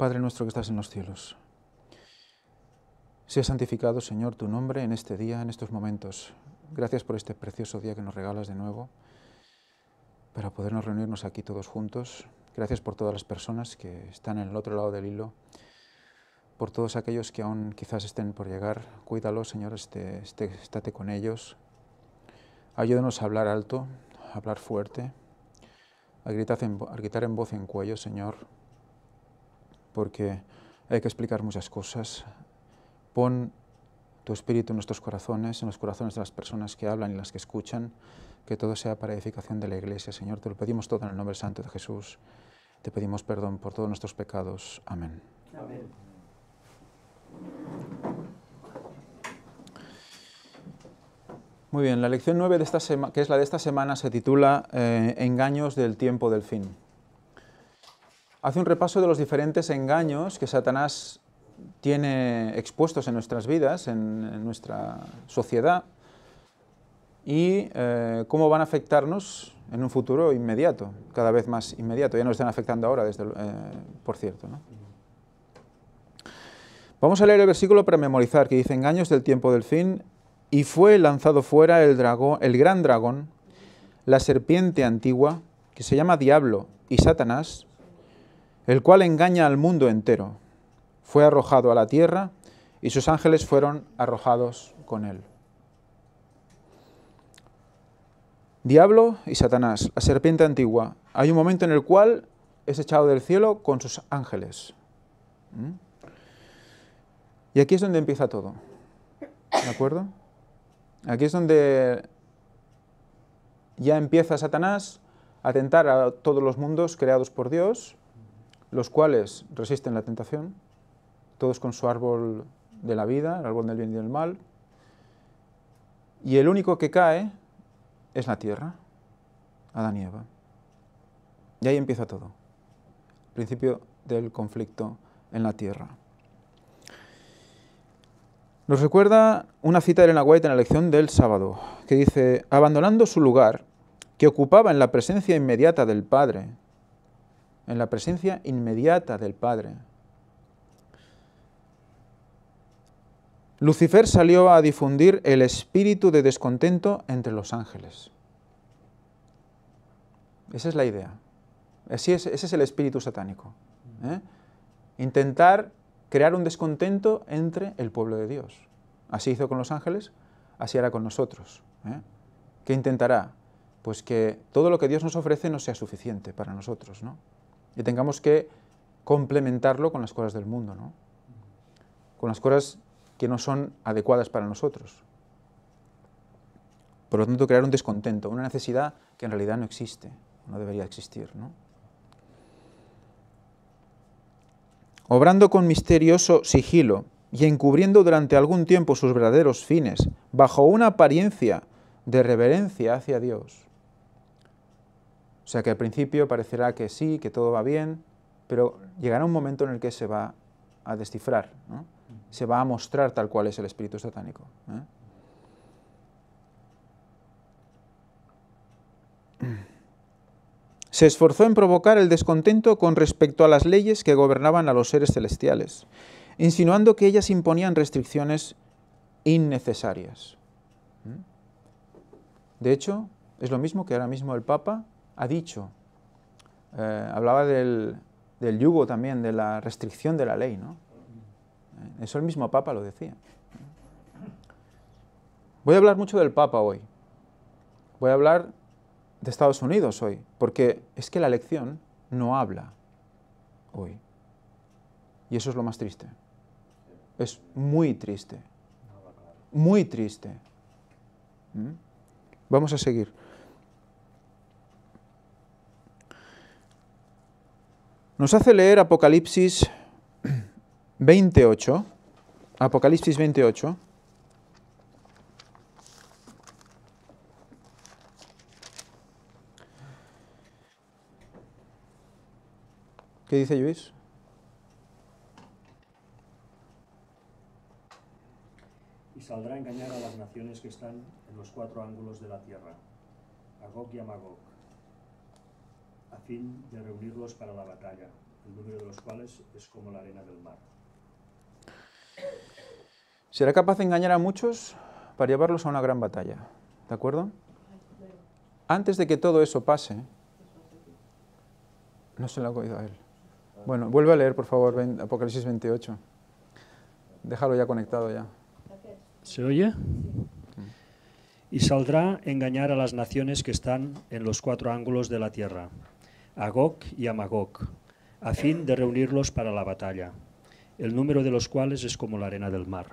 Padre nuestro que estás en los cielos, sea santificado, Señor, tu nombre en este día, en estos momentos. Gracias por este precioso día que nos regalas de nuevo, para podernos reunirnos aquí todos juntos. Gracias por todas las personas que están en el otro lado del hilo, por todos aquellos que aún quizás estén por llegar. Cuídalos, Señor, estate con ellos. Ayúdanos a hablar alto, a hablar fuerte, a gritar en voz y en cuello, Señor, porque hay que explicar muchas cosas. Pon tu espíritu en nuestros corazones, en los corazones de las personas que hablan y las que escuchan, que todo sea para edificación de la Iglesia, Señor. Te lo pedimos todo en el nombre santo de Jesús. Te pedimos perdón por todos nuestros pecados. Amén. Amén. Muy bien, la lección 9 de que es la de esta semana, se titula Engaños del tiempo del fin. Hace un repaso de los diferentes engaños que Satanás tiene expuestos en nuestras vidas, en nuestra sociedad, y cómo van a afectarnos en un futuro inmediato, cada vez más inmediato. Ya nos están afectando ahora, por cierto, ¿no? Vamos a leer el versículo para memorizar, que dice: engaños del tiempo del fin, y fue lanzado fuera el gran dragón, la serpiente antigua, que se llama Diablo y Satanás, el cual engaña al mundo entero. Fue arrojado a la tierra, y sus ángeles fueron arrojados con él. Diablo y Satanás, la serpiente antigua. Hay un momento en el cual es echado del cielo con sus ángeles. Y aquí es donde empieza todo. ¿De acuerdo? Aquí es donde ya empieza Satanás a tentar a todos los mundos creados por Dios, los cuales resisten la tentación, todos con su árbol de la vida, el árbol del bien y del mal, y el único que cae es la tierra, Adán y Eva. Y ahí empieza todo, el principio del conflicto en la tierra. Nos recuerda una cita de Ellen White en la lección del sábado, que dice: abandonando su lugar, que ocupaba en la presencia inmediata del Padre, en la presencia inmediata del Padre, Lucifer salió a difundir el espíritu de descontento entre los ángeles. Esa es la idea. Ese es el espíritu satánico. Intentar crear un descontento entre el pueblo de Dios. Así hizo con los ángeles, así hará con nosotros. ¿Qué intentará? Pues que todo lo que Dios nos ofrece no sea suficiente para nosotros, ¿no? Y tengamos que complementarlo con las cosas del mundo, ¿no? Con las cosas que no son adecuadas para nosotros. Por lo tanto, crear un descontento, una necesidad que en realidad no existe, no debería existir, ¿no? Obrando con misterioso sigilo y encubriendo durante algún tiempo sus verdaderos fines, bajo una apariencia de reverencia hacia Dios. O sea que al principio parecerá que sí, que todo va bien, pero llegará un momento en el que se va a descifrar, ¿no? Se va a mostrar tal cual es el espíritu satánico. Se esforzó en provocar el descontento con respecto a las leyes que gobernaban a los seres celestiales, insinuando que ellas imponían restricciones innecesarias. De hecho, es lo mismo que ahora mismo el Papa ha dicho. Hablaba del yugo también, de la restricción de la ley, ¿no? Eso el mismo Papa lo decía. Voy a hablar mucho del Papa hoy. Voy a hablar de Estados Unidos hoy, porque es que la lección no habla hoy. Y eso es lo más triste. Es muy triste. Muy triste. Vamos a seguir. Nos hace leer Apocalipsis 28. Apocalipsis 28. ¿Qué dice Luis? Y saldrá a engañar a las naciones que están en los cuatro ángulos de la tierra, a Gog y a Magog, a fin de reunirlos para la batalla, el número de los cuales es como la arena del mar. Será capaz de engañar a muchos para llevarlos a una gran batalla. ¿De acuerdo? Antes de que todo eso pase, no se lo ha oído a él. Bueno, vuelve a leer, por favor, Apocalipsis 28. Déjalo ya conectado ya. ¿Se oye? Y saldrá a engañar a las naciones que están en los cuatro ángulos de la tierra, a Gog y a Magog, a fin de reunirlos para la batalla, el número de los cuales es como la arena del mar.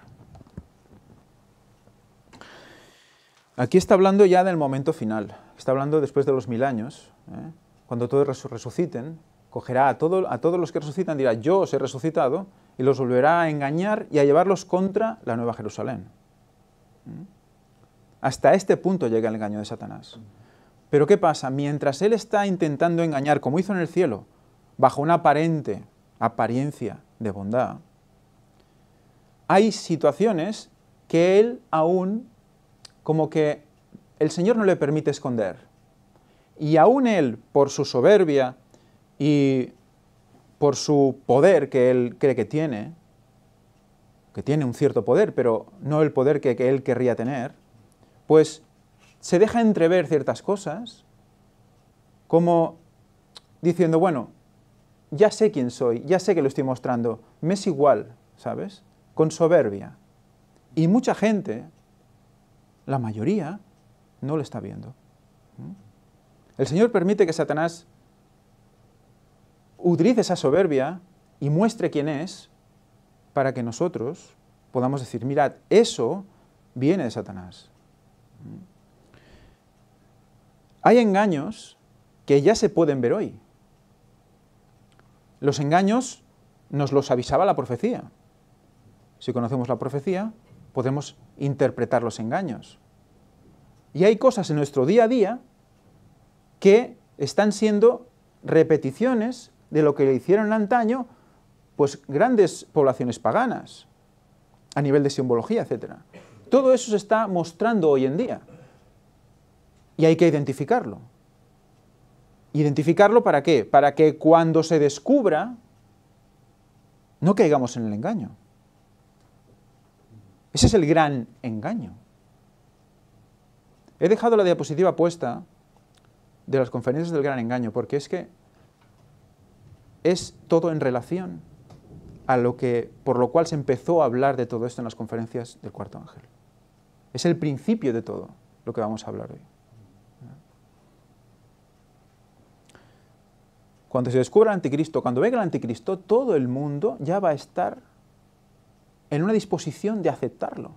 Aquí está hablando ya del momento final. Está hablando después de los 1000 años, cuando todos resuciten, cogerá a todos los que resucitan, dirá, yo os he resucitado, y los volverá a engañar y a llevarlos contra la Nueva Jerusalén. Hasta este punto llega el engaño de Satanás. Pero ¿qué pasa? Mientras él está intentando engañar, como hizo en el cielo, bajo una aparente apariencia de bondad, hay situaciones que él aún, como que el Señor no le permite esconder. Y aún él, por su soberbia y por su poder que él cree que tiene un cierto poder, pero no el poder que él querría tener, pues se deja entrever ciertas cosas, como diciendo, bueno, ya sé quién soy, ya sé que lo estoy mostrando, me es igual, ¿sabes? Con soberbia. Y mucha gente, la mayoría, no lo está viendo. El Señor permite que Satanás utilice esa soberbia y muestre quién es para que nosotros podamos decir, mirad, eso viene de Satanás. Hay engaños que ya se pueden ver hoy. Los engaños nos los avisaba la profecía. Si conocemos la profecía, podemos interpretar los engaños. Y hay cosas en nuestro día a día que están siendo repeticiones de lo que le hicieron antaño, pues grandes poblaciones paganas, a nivel de simbología, etc. Todo eso se está mostrando hoy en día. Y hay que identificarlo. ¿Identificarlo para qué? Para que cuando se descubra, no caigamos en el engaño. Ese es el gran engaño. He dejado la diapositiva puesta de las conferencias del gran engaño, porque es que es todo en relación a por lo cual se empezó a hablar de todo esto en las conferencias del cuarto ángel. Es el principio de todo lo que vamos a hablar hoy. Cuando se descubra el anticristo, cuando venga el anticristo, todo el mundo ya va a estar en una disposición de aceptarlo,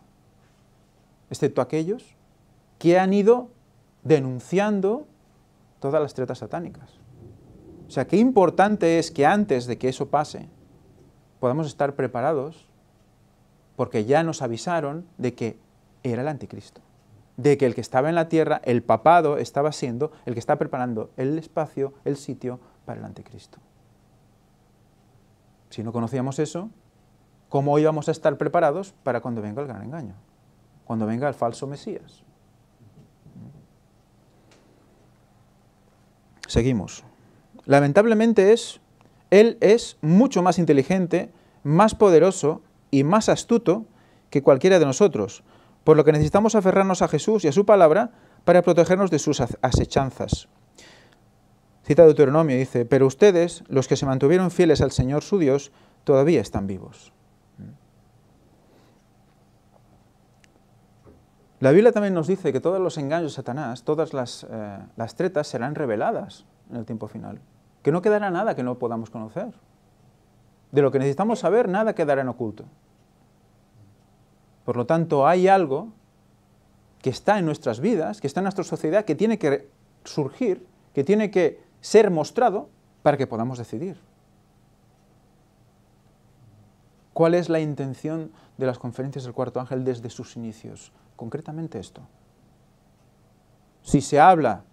excepto aquellos que han ido denunciando todas las tretas satánicas. O sea, qué importante es que antes de que eso pase, podamos estar preparados, porque ya nos avisaron de que era el anticristo, de que el que estaba en la tierra, el papado, estaba siendo el que está preparando el espacio, el sitio para el anticristo. Si no conocíamos eso, ¿cómo íbamos a estar preparados para cuando venga el gran engaño? Cuando venga el falso Mesías. Seguimos. Lamentablemente él es mucho más inteligente, más poderoso y más astuto que cualquiera de nosotros, por lo que necesitamos aferrarnos a Jesús y a su palabra para protegernos de sus asechanzas. Cita Deuteronomio, dice, pero ustedes, los que se mantuvieron fieles al Señor su Dios, todavía están vivos. La Biblia también nos dice que todos los engaños de Satanás, todas las tretas serán reveladas en el tiempo final. Que no quedará nada que no podamos conocer. De lo que necesitamos saber, nada quedará en oculto. Por lo tanto, hay algo que está en nuestras vidas, que está en nuestra sociedad, que tiene que surgir, que tiene que ser mostrado para que podamos decidir. ¿Cuál es la intención de las conferencias del cuarto ángel desde sus inicios? Concretamente esto. Si se habla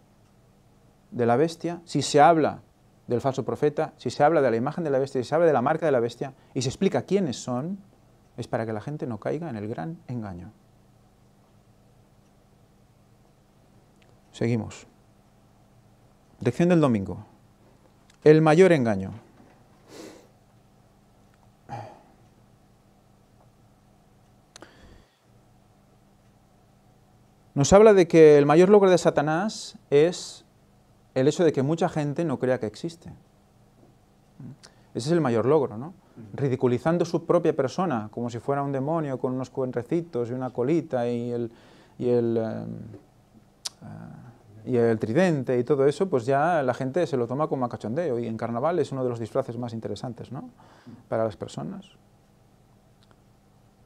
de la bestia, si se habla del falso profeta, si se habla de la imagen de la bestia, si se habla de la marca de la bestia, y se explica quiénes son, es para que la gente no caiga en el gran engaño. Seguimos. Lección del domingo. El mayor engaño. Nos habla de que el mayor logro de Satanás es el hecho de que mucha gente no crea que existe. Ese es el mayor logro, ¿no? Ridiculizando su propia persona, como si fuera un demonio con unos cuerrecitos y una colita y el tridente y todo eso, pues ya la gente se lo toma como a cachondeo, y en carnaval es uno de los disfraces más interesantes, ¿no?, para las personas.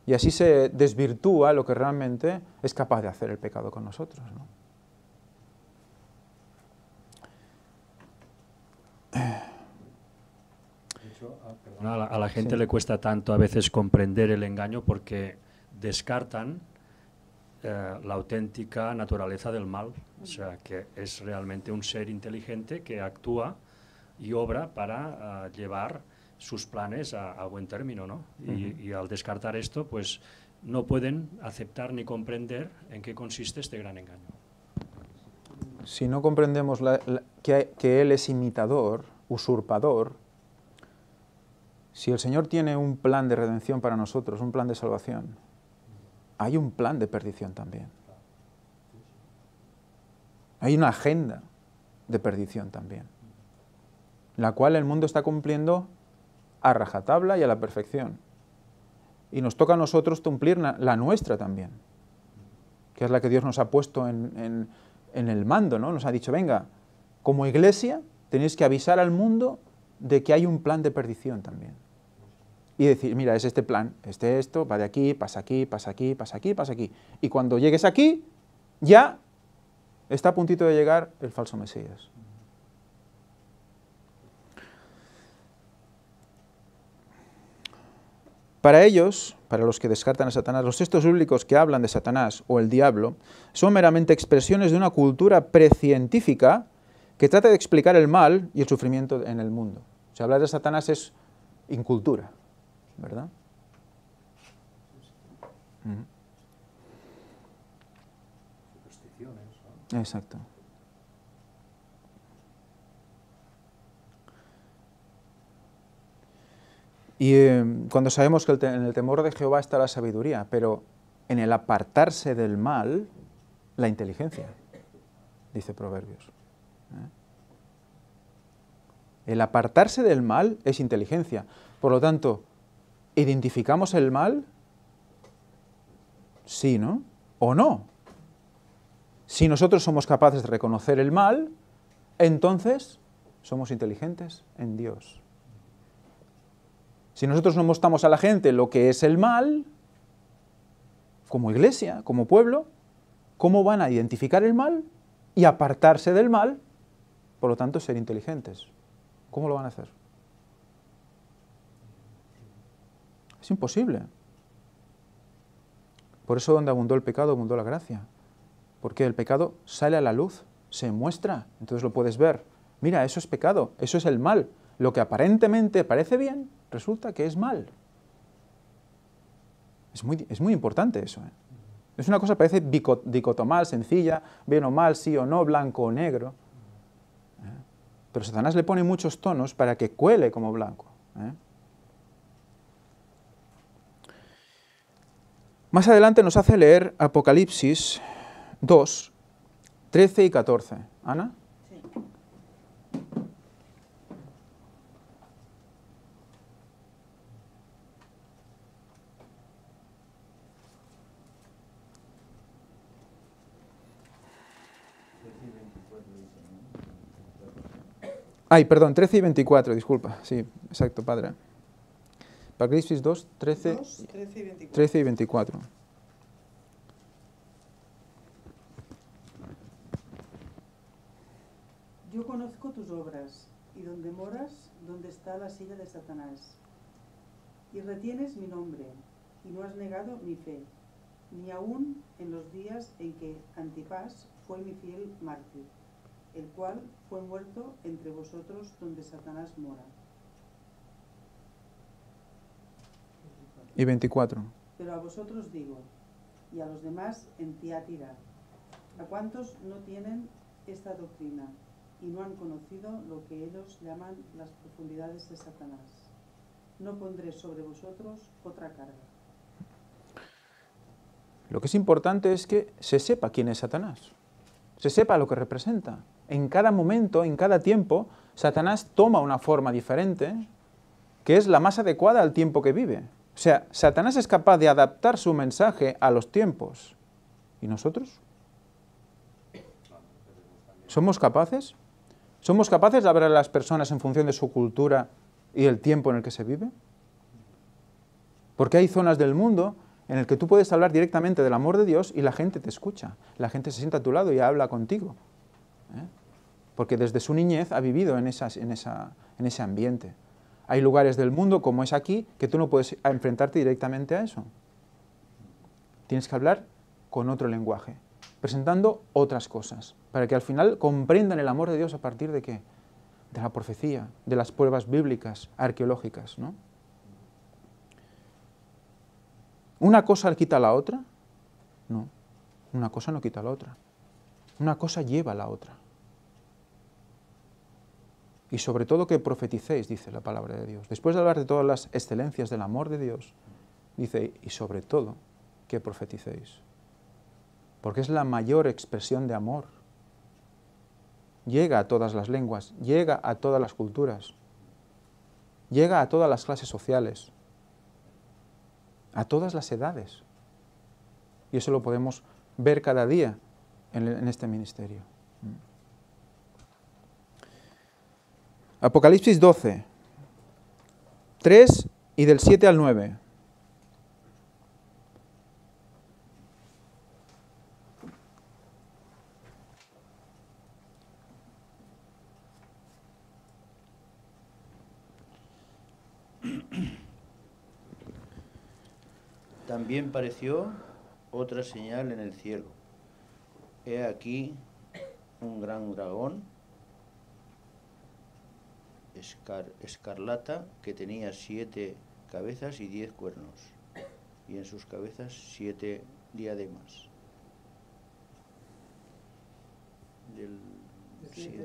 Y así se desvirtúa lo que realmente es capaz de hacer el pecado con nosotros, ¿no? A la gente le cuesta tanto a veces comprender el engaño porque descartan la auténtica naturaleza del mal, o sea, que es realmente un ser inteligente que actúa y obra para llevar sus planes a buen término, ¿no? Y al descartar esto, pues no pueden aceptar ni comprender en qué consiste este gran engaño. Si no comprendemos que Él es imitador, usurpador, si el Señor tiene un plan de redención para nosotros, un plan de salvación, hay un plan de perdición también. Hay una agenda de perdición también, la cual el mundo está cumpliendo a rajatabla y a la perfección. Y nos toca a nosotros cumplir la nuestra también, que es la que Dios nos ha puesto en el mando, ¿no? Nos ha dicho, venga, como iglesia tenéis que avisar al mundo de que hay un plan de perdición también. Y decir, mira, es este plan, esto, va de aquí, pasa aquí, pasa aquí, pasa aquí, pasa aquí. Y cuando llegues aquí, ya está a puntito de llegar el falso Mesías. Para ellos, para los que descartan a Satanás, los textos bíblicos que hablan de Satanás o el diablo son meramente expresiones de una cultura precientífica que trata de explicar el mal y el sufrimiento en el mundo. O sea, hablar de Satanás es incultura, ¿verdad? Supersticiones, ¿no? Exacto. Y cuando sabemos que en el temor de Jehová está la sabiduría, pero en el apartarse del mal, la inteligencia, dice Proverbios. El apartarse del mal es inteligencia. Por lo tanto, ¿identificamos el mal? Sí, ¿no? ¿O no? Si nosotros somos capaces de reconocer el mal, entonces somos inteligentes en Dios. Si nosotros no mostramos a la gente lo que es el mal, como iglesia, como pueblo, ¿cómo van a identificar el mal y apartarse del mal? Por lo tanto, ser inteligentes. ¿Cómo lo van a hacer? Es imposible. Por eso donde abundó el pecado, abundó la gracia. Porque el pecado sale a la luz, se muestra, entonces lo puedes ver. Mira, eso es pecado, eso es el mal. Lo que aparentemente parece bien, resulta que es mal. Es muy importante eso, ¿eh? Es una cosa, parece dicotomal, sencilla, bien o mal, sí o no, blanco o negro. Pero Satanás le pone muchos tonos para que cuele como blanco. Más adelante nos hace leer Apocalipsis 2, 13 y 14. ¿Ana? Sí. Ay, perdón, 13 y 24, disculpa. Sí, exacto, padre. Apocalipsis 2, 13, 13 y 24. Yo conozco tus obras, y donde moras, donde está la silla de Satanás. Y retienes mi nombre, y no has negado mi fe, ni aun en los días en que Antipas fue mi fiel mártir, el cual fue muerto entre vosotros donde Satanás mora. Y 24. Pero a vosotros digo, y a los demás en Tiatira, ¿a cuántos no tienen esta doctrina y no han conocido lo que ellos llaman las profundidades de Satanás? No pondré sobre vosotros otra carga. Lo que es importante es que se sepa quién es Satanás, se sepa lo que representa. En cada momento, en cada tiempo, Satanás toma una forma diferente que es la más adecuada al tiempo que vive. O sea, Satanás es capaz de adaptar su mensaje a los tiempos. ¿Y nosotros? ¿Somos capaces? ¿Somos capaces de hablar a las personas en función de su cultura y el tiempo en el que se vive? Porque hay zonas del mundo en el que tú puedes hablar directamente del amor de Dios y la gente te escucha, la gente se sienta a tu lado y habla contigo. Porque desde su niñez ha vivido en ese ambiente. Hay lugares del mundo, como es aquí, que tú no puedes enfrentarte directamente a eso. Tienes que hablar con otro lenguaje, presentando otras cosas, para que al final comprendan el amor de Dios a partir de ¿qué? De la profecía, de las pruebas bíblicas, arqueológicas, ¿no? ¿Una cosa quita a la otra? No, una cosa no quita a la otra. Una cosa lleva a la otra. Y sobre todo que profeticéis, dice la palabra de Dios. Después de hablar de todas las excelencias del amor de Dios, dice, y sobre todo que profeticéis. Porque es la mayor expresión de amor. Llega a todas las lenguas, llega a todas las culturas, llega a todas las clases sociales, a todas las edades. Y eso lo podemos ver cada día en este ministerio. Apocalipsis 12, 3 y del 7 al 9. También pareció otra señal en el cielo. He aquí un gran dragón escarlata que tenía 7 cabezas y 10 cuernos, y en sus cabezas 7 diademas.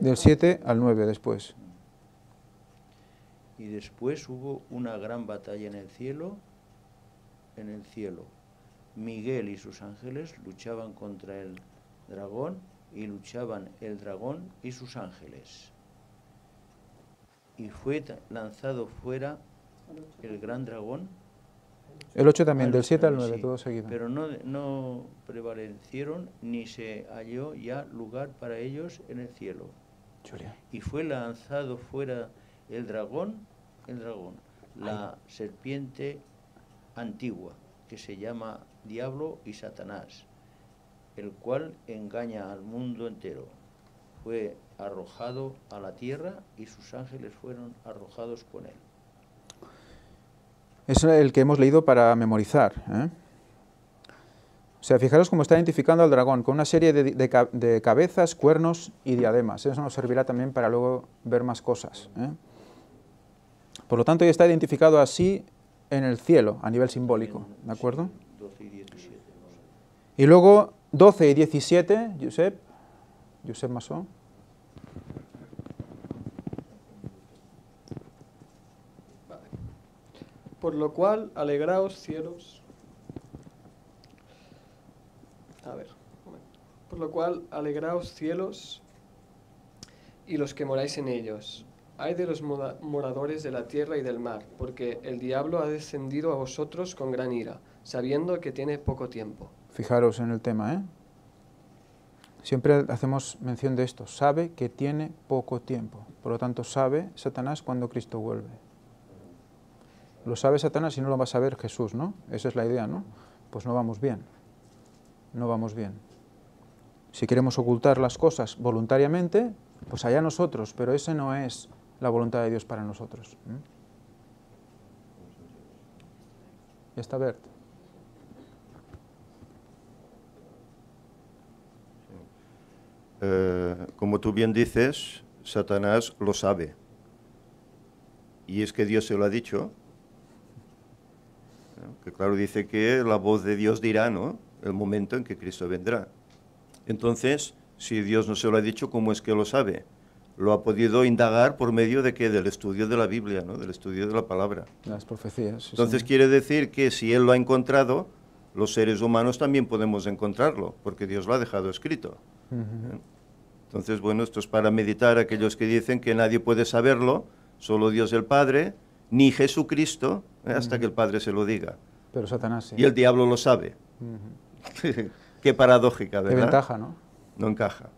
Del 7 al 9 después. Y después hubo una gran batalla en el cielo. Miguel y sus ángeles luchaban contra el dragón, y luchaban el dragón y sus ángeles. Y fue lanzado fuera el gran dragón. El 8 también, del 7 al 9, sí, todo seguido. Pero no prevalecieron, ni se halló ya lugar para ellos en el cielo. Julia. Y fue lanzado fuera el dragón, la serpiente antigua, que se llama Diablo y Satanás, el cual engaña al mundo entero. Fue arrojado a la tierra y sus ángeles fueron arrojados con él. Es el que hemos leído para memorizar, ¿eh? O sea, fijaros cómo está identificando al dragón, con una serie de cabezas, cuernos y diademas. Eso nos servirá también para luego ver más cosas, ¿eh? Por lo tanto, ya está identificado así en el cielo, a nivel simbólico, ¿de acuerdo? 12 y 17. Y luego 12 y 17, Josep Masó. Por lo cual, alegraos cielos. Por lo cual, alegraos cielos y los que moráis en ellos. Ay de los moradores de la tierra y del mar, porque el diablo ha descendido a vosotros con gran ira, sabiendo que tiene poco tiempo. Fijaros en el tema, ¿eh? Siempre hacemos mención de esto. Sabe que tiene poco tiempo. Por lo tanto, sabe Satanás cuando Cristo vuelve. Lo sabe Satanás y no lo va a saber Jesús, ¿no? Esa es la idea, ¿no? Pues no vamos bien. No vamos bien. Si queremos ocultar las cosas voluntariamente, pues allá nosotros, pero esa no es la voluntad de Dios para nosotros. Ya está, Bert. Como tú bien dices, Satanás lo sabe. Y es que Dios se lo ha dicho. Que claro, dice que la voz de Dios dirá, ¿no?, el momento en que Cristo vendrá. Entonces, si Dios no se lo ha dicho, ¿cómo es que lo sabe? Lo ha podido indagar por medio de ¿qué? Del estudio de la Biblia, ¿no?, del estudio de la palabra. Las profecías. Sí, Entonces sí. quiere decir que si Él lo ha encontrado, los seres humanos también podemos encontrarlo, porque Dios lo ha dejado escrito. Entonces, bueno, esto es para meditar a aquellos que dicen que nadie puede saberlo, solo Dios el Padre, ni Jesucristo, hasta que el Padre se lo diga. Pero Satanás sí. Y el diablo lo sabe. Qué paradójica, ¿verdad? Qué ventaja, ¿no? No encaja.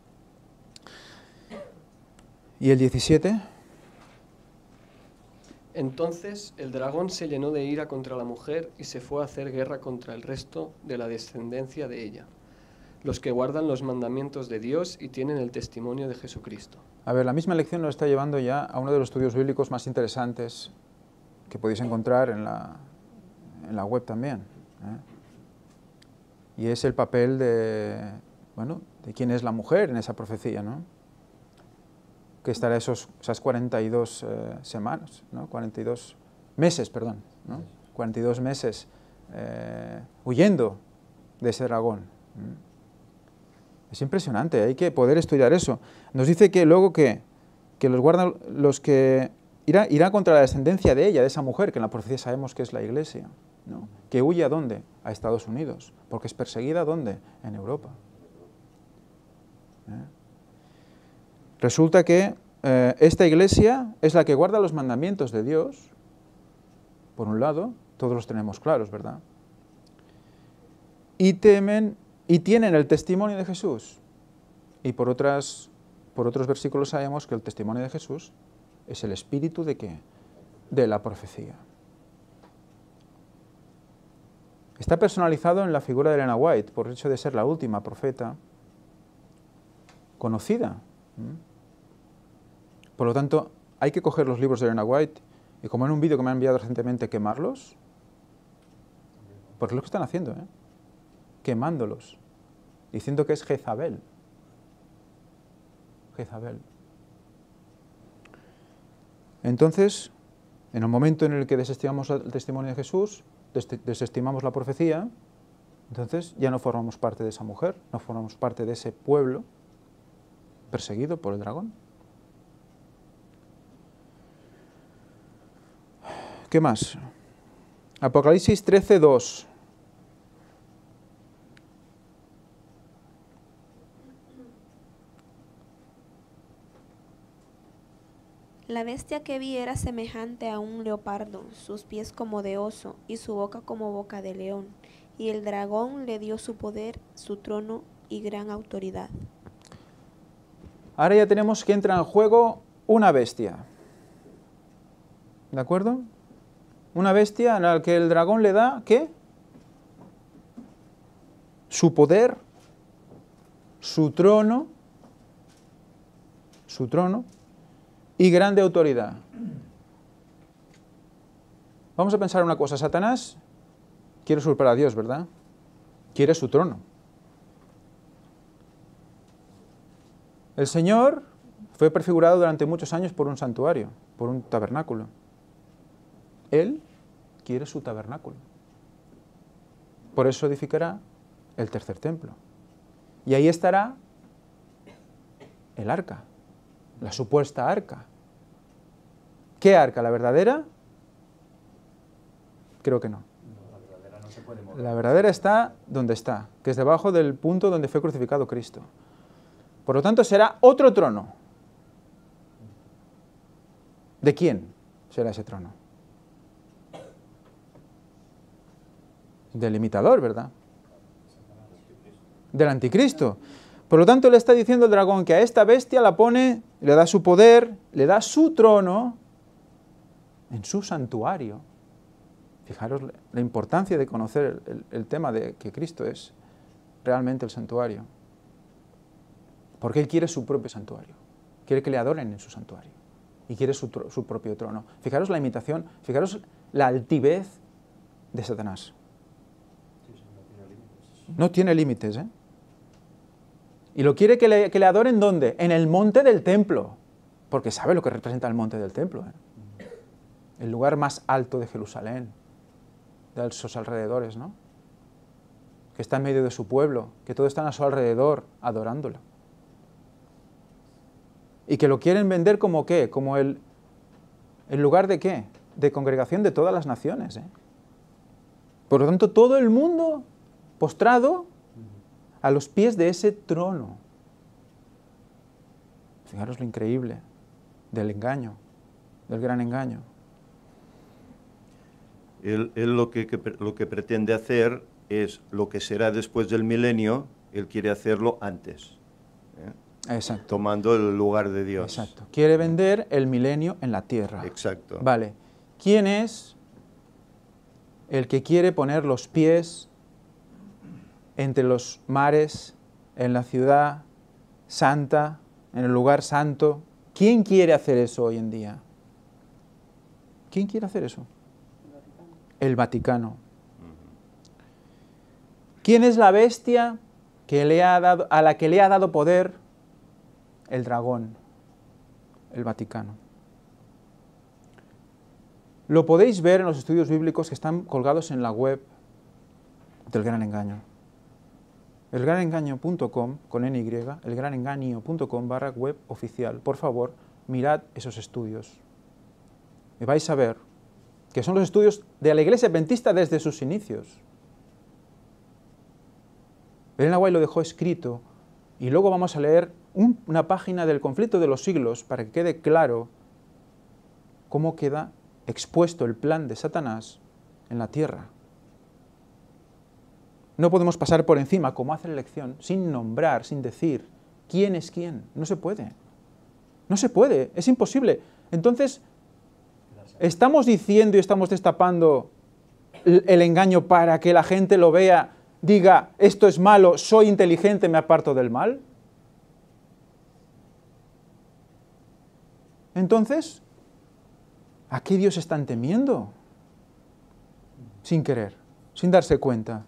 ¿Y el 17? Entonces el dragón se llenó de ira contra la mujer y se fue a hacer guerra contra el resto de la descendencia de ella, los que guardan los mandamientos de Dios y tienen el testimonio de Jesucristo. A ver, la misma lección nos está llevando ya a uno de los estudios bíblicos más interesantes que podéis encontrar en la web también, y es el papel de quién es la mujer en esa profecía, ¿no? Que estará esas 42 semanas, ¿no? 42 meses, perdón, ¿no? 42 meses huyendo de ese dragón. Es impresionante, hay que poder estudiar eso. Nos dice que luego que los guardan, los que irá contra la descendencia de ella, de esa mujer, que en la profecía sabemos que es la Iglesia, ¿no? Que huye ¿a dónde? A Estados Unidos, porque es perseguida ¿dónde? En Europa. Resulta que esta Iglesia es la que guarda los mandamientos de Dios, por un lado, todos los tenemos claros, ¿verdad? Y tienen el testimonio de Jesús. Y por otros versículos sabemos que el testimonio de Jesús es el espíritu de ¿qué? De la profecía. Está personalizado en la figura de Elena White, por el hecho de ser la última profeta conocida. Por lo tanto, hay que coger los libros de Elena White y, como en un vídeo que me han enviado recientemente, quemarlos, porque es lo que están haciendo, quemándolos, diciendo que es Jezabel. Jezabel. Entonces, en el momento en el que desestimamos el testimonio de Jesús, desestimamos la profecía, entonces ya no formamos parte de esa mujer, no formamos parte de ese pueblo perseguido por el dragón. ¿Qué más? Apocalipsis 13:2. La bestia que vi era semejante a un leopardo, sus pies como de oso y su boca como boca de león. Y el dragón le dio su poder, su trono y gran autoridad. Ahora ya tenemos que entra en juego una bestia. ¿De acuerdo? Una bestia a la que el dragón le da, ¿qué? Su poder, su trono y grande autoridad. Vamos a pensar una cosa. Satanás quiere usurpar a Dios, ¿verdad? Quiere su trono. El Señor fue prefigurado durante muchos años por un santuario, por un tabernáculo. Él quiere su tabernáculo. Por eso edificará el tercer templo. Y ahí estará el arca, la supuesta arca. ¿Qué arca? ¿La verdadera? Creo que no. La verdadera está donde está, que es debajo del punto donde fue crucificado Cristo. Por lo tanto, será otro trono. ¿De quién será ese trono? Del imitador, ¿verdad? Del anticristo. Por lo tanto, le está diciendo el dragón que a esta bestia la pone, le da su poder, le da su trono en su santuario. Fijaros la importancia de conocer el tema de que Cristo es realmente el santuario. Porque Él quiere su propio santuario. Quiere que le adoren en su santuario. Y quiere su propio trono. Fijaros la imitación, fijaros la altivez de Satanás. No tiene límites, ¿eh? Y lo quiere que le adoren ¿dónde? En el monte del templo. Porque sabe lo que representa el monte del templo, ¿eh? El lugar más alto de Jerusalén, de sus alrededores, ¿no? Que está en medio de su pueblo, que todos están a su alrededor adorándolo. Y que lo quieren vender como ¿qué? Como el lugar de ¿qué? De congregación de todas las naciones, ¿eh? Por lo tanto, todo el mundo postrado a los pies de ese trono. Fijaros lo increíble del engaño, del gran engaño. Él lo que pretende hacer es lo que será después del milenio, él quiere hacerlo antes, Exacto. tomando el lugar de Dios. Exacto. Quiere vender el milenio en la tierra. Exacto. Vale. ¿Quién es el que quiere poner los pies entre los mares, en la ciudad santa, en el lugar santo? ¿Quién quiere hacer eso hoy en día? ¿Quién quiere hacer eso? El Vaticano. ¿Quién es la bestia que a la que le ha dado poder? El dragón, el Vaticano. Lo podéis ver en los estudios bíblicos que están colgados en la web del Gran Engaño. elgranengaño.com, con NY, elgranengaño.com/web oficial. Por favor, mirad esos estudios. Y vais a ver que son los estudios de la Iglesia Adventista desde sus inicios. Ellen White lo dejó escrito y luego vamos a leer una página del conflicto de los siglos para que quede claro cómo queda expuesto el plan de Satanás en la tierra. No podemos pasar por encima, como hace la elección, sin nombrar, sin decir quién es quién. No se puede. No se puede, es imposible. Entonces, ¿estamos diciendo y estamos destapando el engaño para que la gente lo vea, diga, esto es malo, soy inteligente, me aparto del mal? Entonces, ¿a qué Dios están temiendo? Sin querer, sin darse cuenta.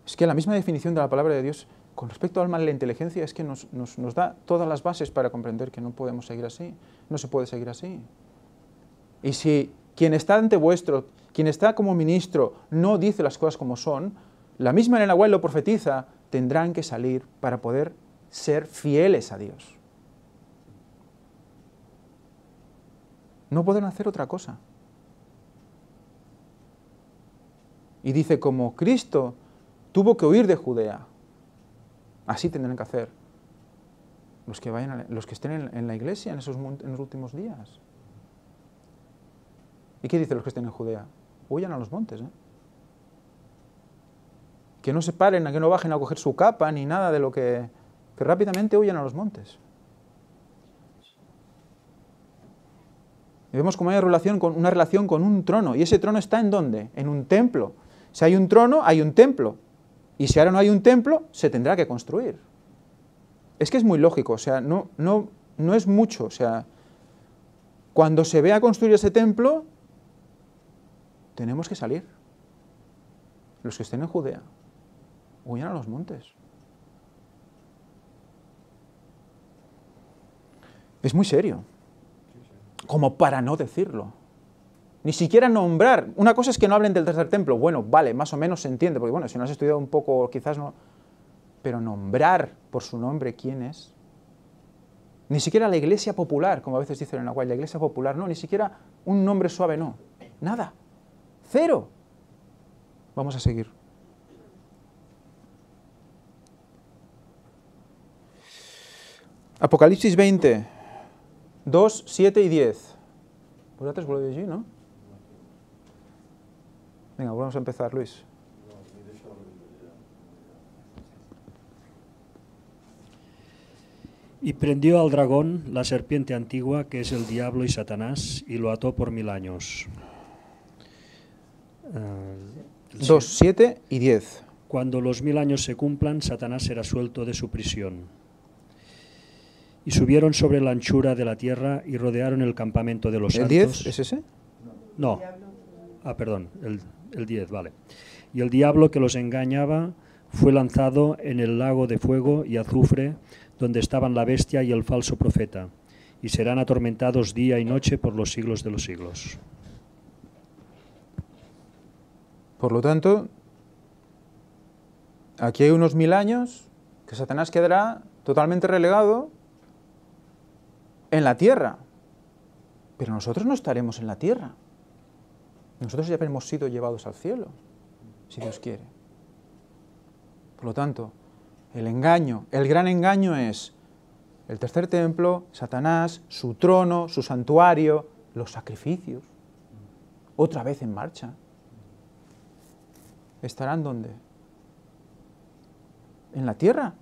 Es que la misma definición de la palabra de Dios con respecto al mal y la inteligencia es que nos da todas las bases para comprender que no podemos seguir así, no se puede seguir así. Y si quien está ante vuestro, quien está como ministro, no dice las cosas como son, la misma Ellen White lo profetiza, tendrán que salir para poder ser fieles a Dios. No pueden hacer otra cosa. Y dice, como Cristo tuvo que huir de Judea, así tendrán que hacer los que estén en la iglesia en los últimos días. ¿Y qué dice los que estén en Judea? Huyan a los montes, ¿eh? Que no se paren, que no bajen a coger su capa ni nada de lo que rápidamente huyan a los montes. Y vemos cómo hay una relación con un trono. ¿Y ese trono está en dónde? En un templo. Si hay un trono, hay un templo. Y si ahora no hay un templo, se tendrá que construir. Es que es muy lógico, o sea, no es mucho. O sea, cuando se vea construir ese templo, tenemos que salir. Los que estén en Judea, huyan a los montes. Es muy serio, como para no decirlo. Ni siquiera nombrar. Una cosa es que no hablen del tercer templo. Bueno, vale, más o menos se entiende, porque bueno, si no has estudiado un poco, quizás no. Pero nombrar por su nombre quién es. Ni siquiera la iglesia popular, como a veces dicen en la White, la iglesia popular, no, ni siquiera un nombre suave, no. Nada. Cero. Vamos a seguir. Apocalipsis 20, 2, 7 y 10. Vosaltres voleu llegir, no? Venga, vamos a empezar, Luis. Y prendió al dragón, la serpiente antigua, que es el diablo y Satanás, y lo ató por 1000 años. 2, 7 y 10. Cuando los 1000 años se cumplan, Satanás será suelto de su prisión. Y subieron sobre la anchura de la tierra y rodearon el campamento de los ¿El santos. 10 es ese? No. Perdón, el 10, vale. Y el diablo que los engañaba fue lanzado en el lago de fuego y azufre, donde estaban la bestia y el falso profeta, y serán atormentados día y noche por los siglos de los siglos. Por lo tanto, aquí hay unos 1000 años que Satanás quedará totalmente relegado en la tierra. Pero nosotros no estaremos en la tierra. Nosotros ya hemos sido llevados al cielo, si Dios quiere. Por lo tanto, el engaño, el gran engaño es el tercer templo, Satanás, su trono, su santuario, los sacrificios, otra vez en marcha. ¿Estarán dónde? En la tierra.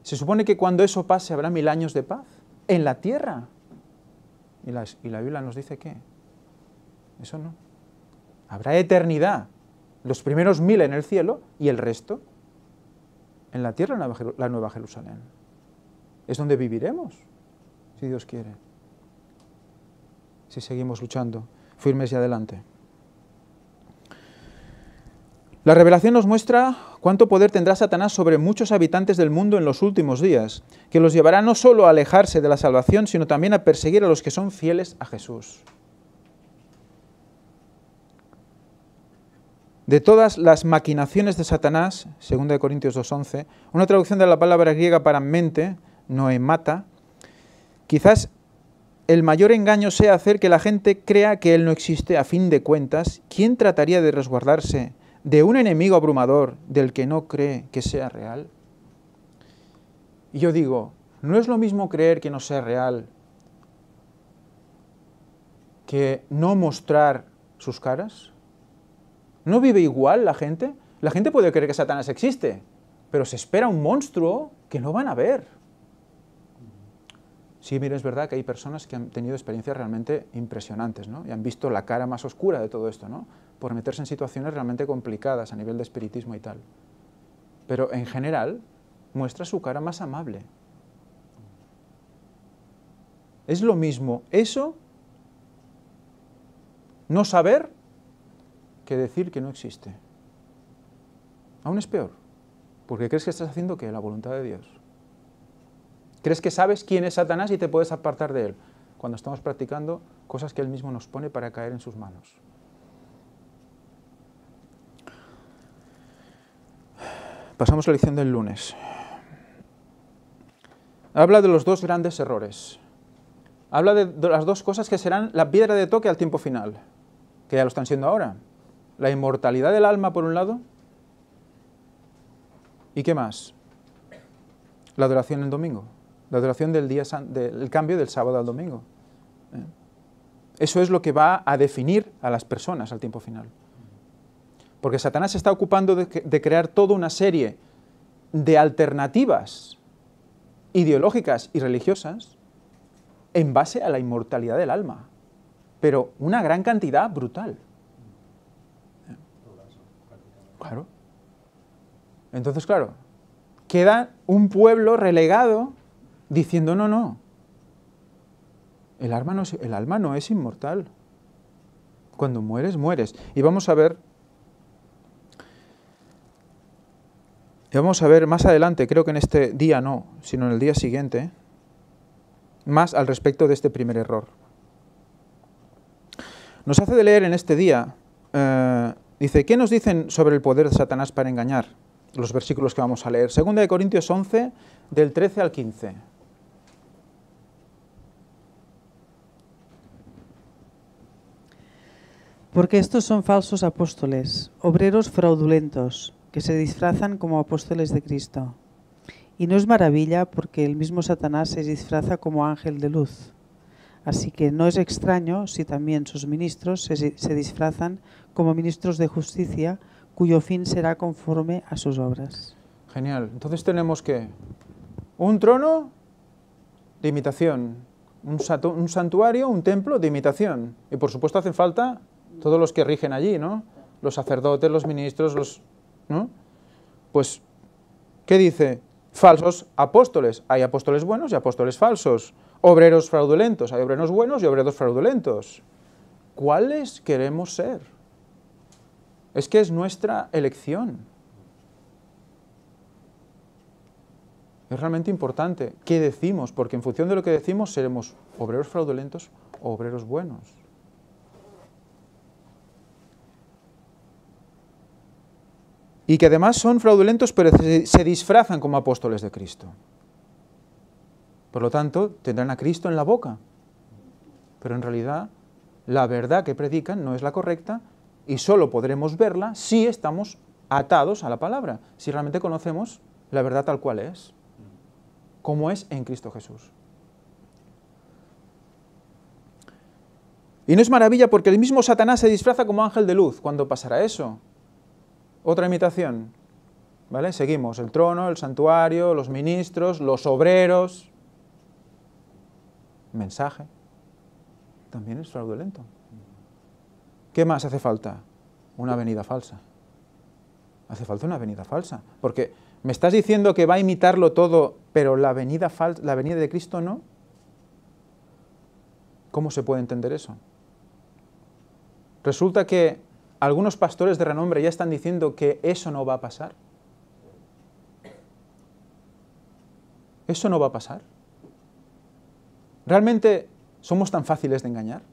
Se supone que cuando eso pase habrá 1000 años de paz. En la tierra. ¿Y la Biblia nos dice qué? Eso no. Habrá eternidad. Los primeros 1000 en el cielo y el resto en la tierra, en la Nueva Jerusalén. Es donde viviremos, si Dios quiere. Si seguimos luchando, firmes y adelante. La revelación nos muestra cuánto poder tendrá Satanás sobre muchos habitantes del mundo en los últimos días, que los llevará no solo a alejarse de la salvación, sino también a perseguir a los que son fieles a Jesús. De todas las maquinaciones de Satanás, 2 Corintios 2:11, una traducción de la palabra griega para mente, noemata, quizás el mayor engaño sea hacer que la gente crea que Él no existe. A fin de cuentas, ¿quién trataría de resguardarse de un enemigo abrumador del que no cree que sea real? Y yo digo, ¿no es lo mismo creer que no sea real que no mostrar sus caras? ¿No vive igual la gente? La gente puede creer que Satanás existe, pero se espera un monstruo que no van a ver. Sí, mire, es verdad que hay personas que han tenido experiencias realmente impresionantes, ¿no? Y han visto la cara más oscura de todo esto, ¿no? Por meterse en situaciones realmente complicadas a nivel de espiritismo y tal. Pero en general muestra su cara más amable. Es lo mismo eso, no saber, que decir que no existe. Aún es peor, porque crees que estás haciendo ¿qué? La voluntad de Dios. Crees que sabes quién es Satanás y te puedes apartar de él, cuando estamos practicando cosas que él mismo nos pone para caer en sus manos. Pasamos a la lección del lunes. Habla de los dos grandes errores. Habla de las dos cosas que serán la piedra de toque al tiempo final, que ya lo están siendo ahora. La inmortalidad del alma, por un lado, ¿y qué más? La adoración el domingo, la adoración del del cambio del sábado al domingo. Eso es lo que va a definir a las personas al tiempo final. Porque Satanás se está ocupando de crear toda una serie de alternativas ideológicas y religiosas en base a la inmortalidad del alma, pero una gran cantidad brutal. Claro. Entonces, claro, queda un pueblo relegado diciendo, no, el alma no es inmortal. Cuando mueres, mueres. Y vamos a ver más adelante, creo que en este día no, sino en el día siguiente, más al respecto de este primer error. Nos hace de leer en este día, dice, ¿qué nos dicen sobre el poder de Satanás para engañar? Los versículos que vamos a leer. 2 Corintios 11, del 13 al 15. Porque estos son falsos apóstoles, obreros fraudulentos, que se disfrazan como apóstoles de Cristo. Y no es maravilla porque el mismo Satanás se disfraza como ángel de luz. Así que no es extraño si también sus ministros se disfrazan como ministros de justicia, cuyo fin será conforme a sus obras. Genial. Entonces tenemos que un trono de imitación, un santuario, un templo de imitación. Y por supuesto hacen falta todos los que rigen allí, ¿no? Los sacerdotes, los ministros, ¿no? Pues, ¿qué dice? Falsos apóstoles. Hay apóstoles buenos y apóstoles falsos. Obreros fraudulentos. Hay obreros buenos y obreros fraudulentos. ¿Cuáles queremos ser? Es que es nuestra elección. Es realmente importante qué decimos, porque en función de lo que decimos seremos obreros fraudulentos o obreros buenos. Y que además son fraudulentos, pero se disfrazan como apóstoles de Cristo. Por lo tanto, tendrán a Cristo en la boca, pero en realidad la verdad que predican no es la correcta y solo podremos verla si estamos atados a la palabra, si realmente conocemos la verdad tal cual es, como es en Cristo Jesús. Y no es maravilla porque el mismo Satanás se disfraza como ángel de luz. ¿Cuándo pasará eso? Otra imitación. ¿Vale? Seguimos. El trono, el santuario, los ministros, los obreros. Mensaje. También es fraudulento. ¿Qué más hace falta? Una venida falsa. Hace falta una venida falsa. Porque me estás diciendo que va a imitarlo todo, pero la venida de Cristo no. ¿Cómo se puede entender eso? Resulta que algunos pastores de renombre ya están diciendo que eso no va a pasar. Eso no va a pasar. ¿Realmente somos tan fáciles de engañar?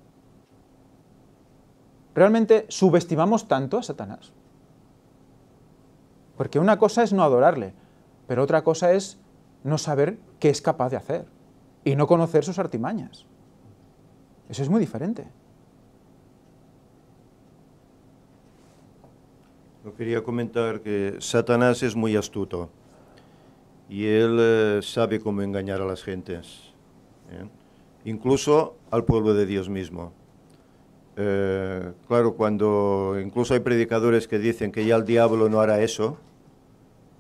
¿Realmente subestimamos tanto a Satanás? Porque una cosa es no adorarle, pero otra cosa es no saber qué es capaz de hacer y no conocer sus artimañas. Eso es muy diferente. Yo quería comentar que Satanás es muy astuto y él sabe cómo engañar a las gentes, incluso al pueblo de Dios mismo. Claro, cuando incluso hay predicadores que dicen que ya el diablo no hará eso,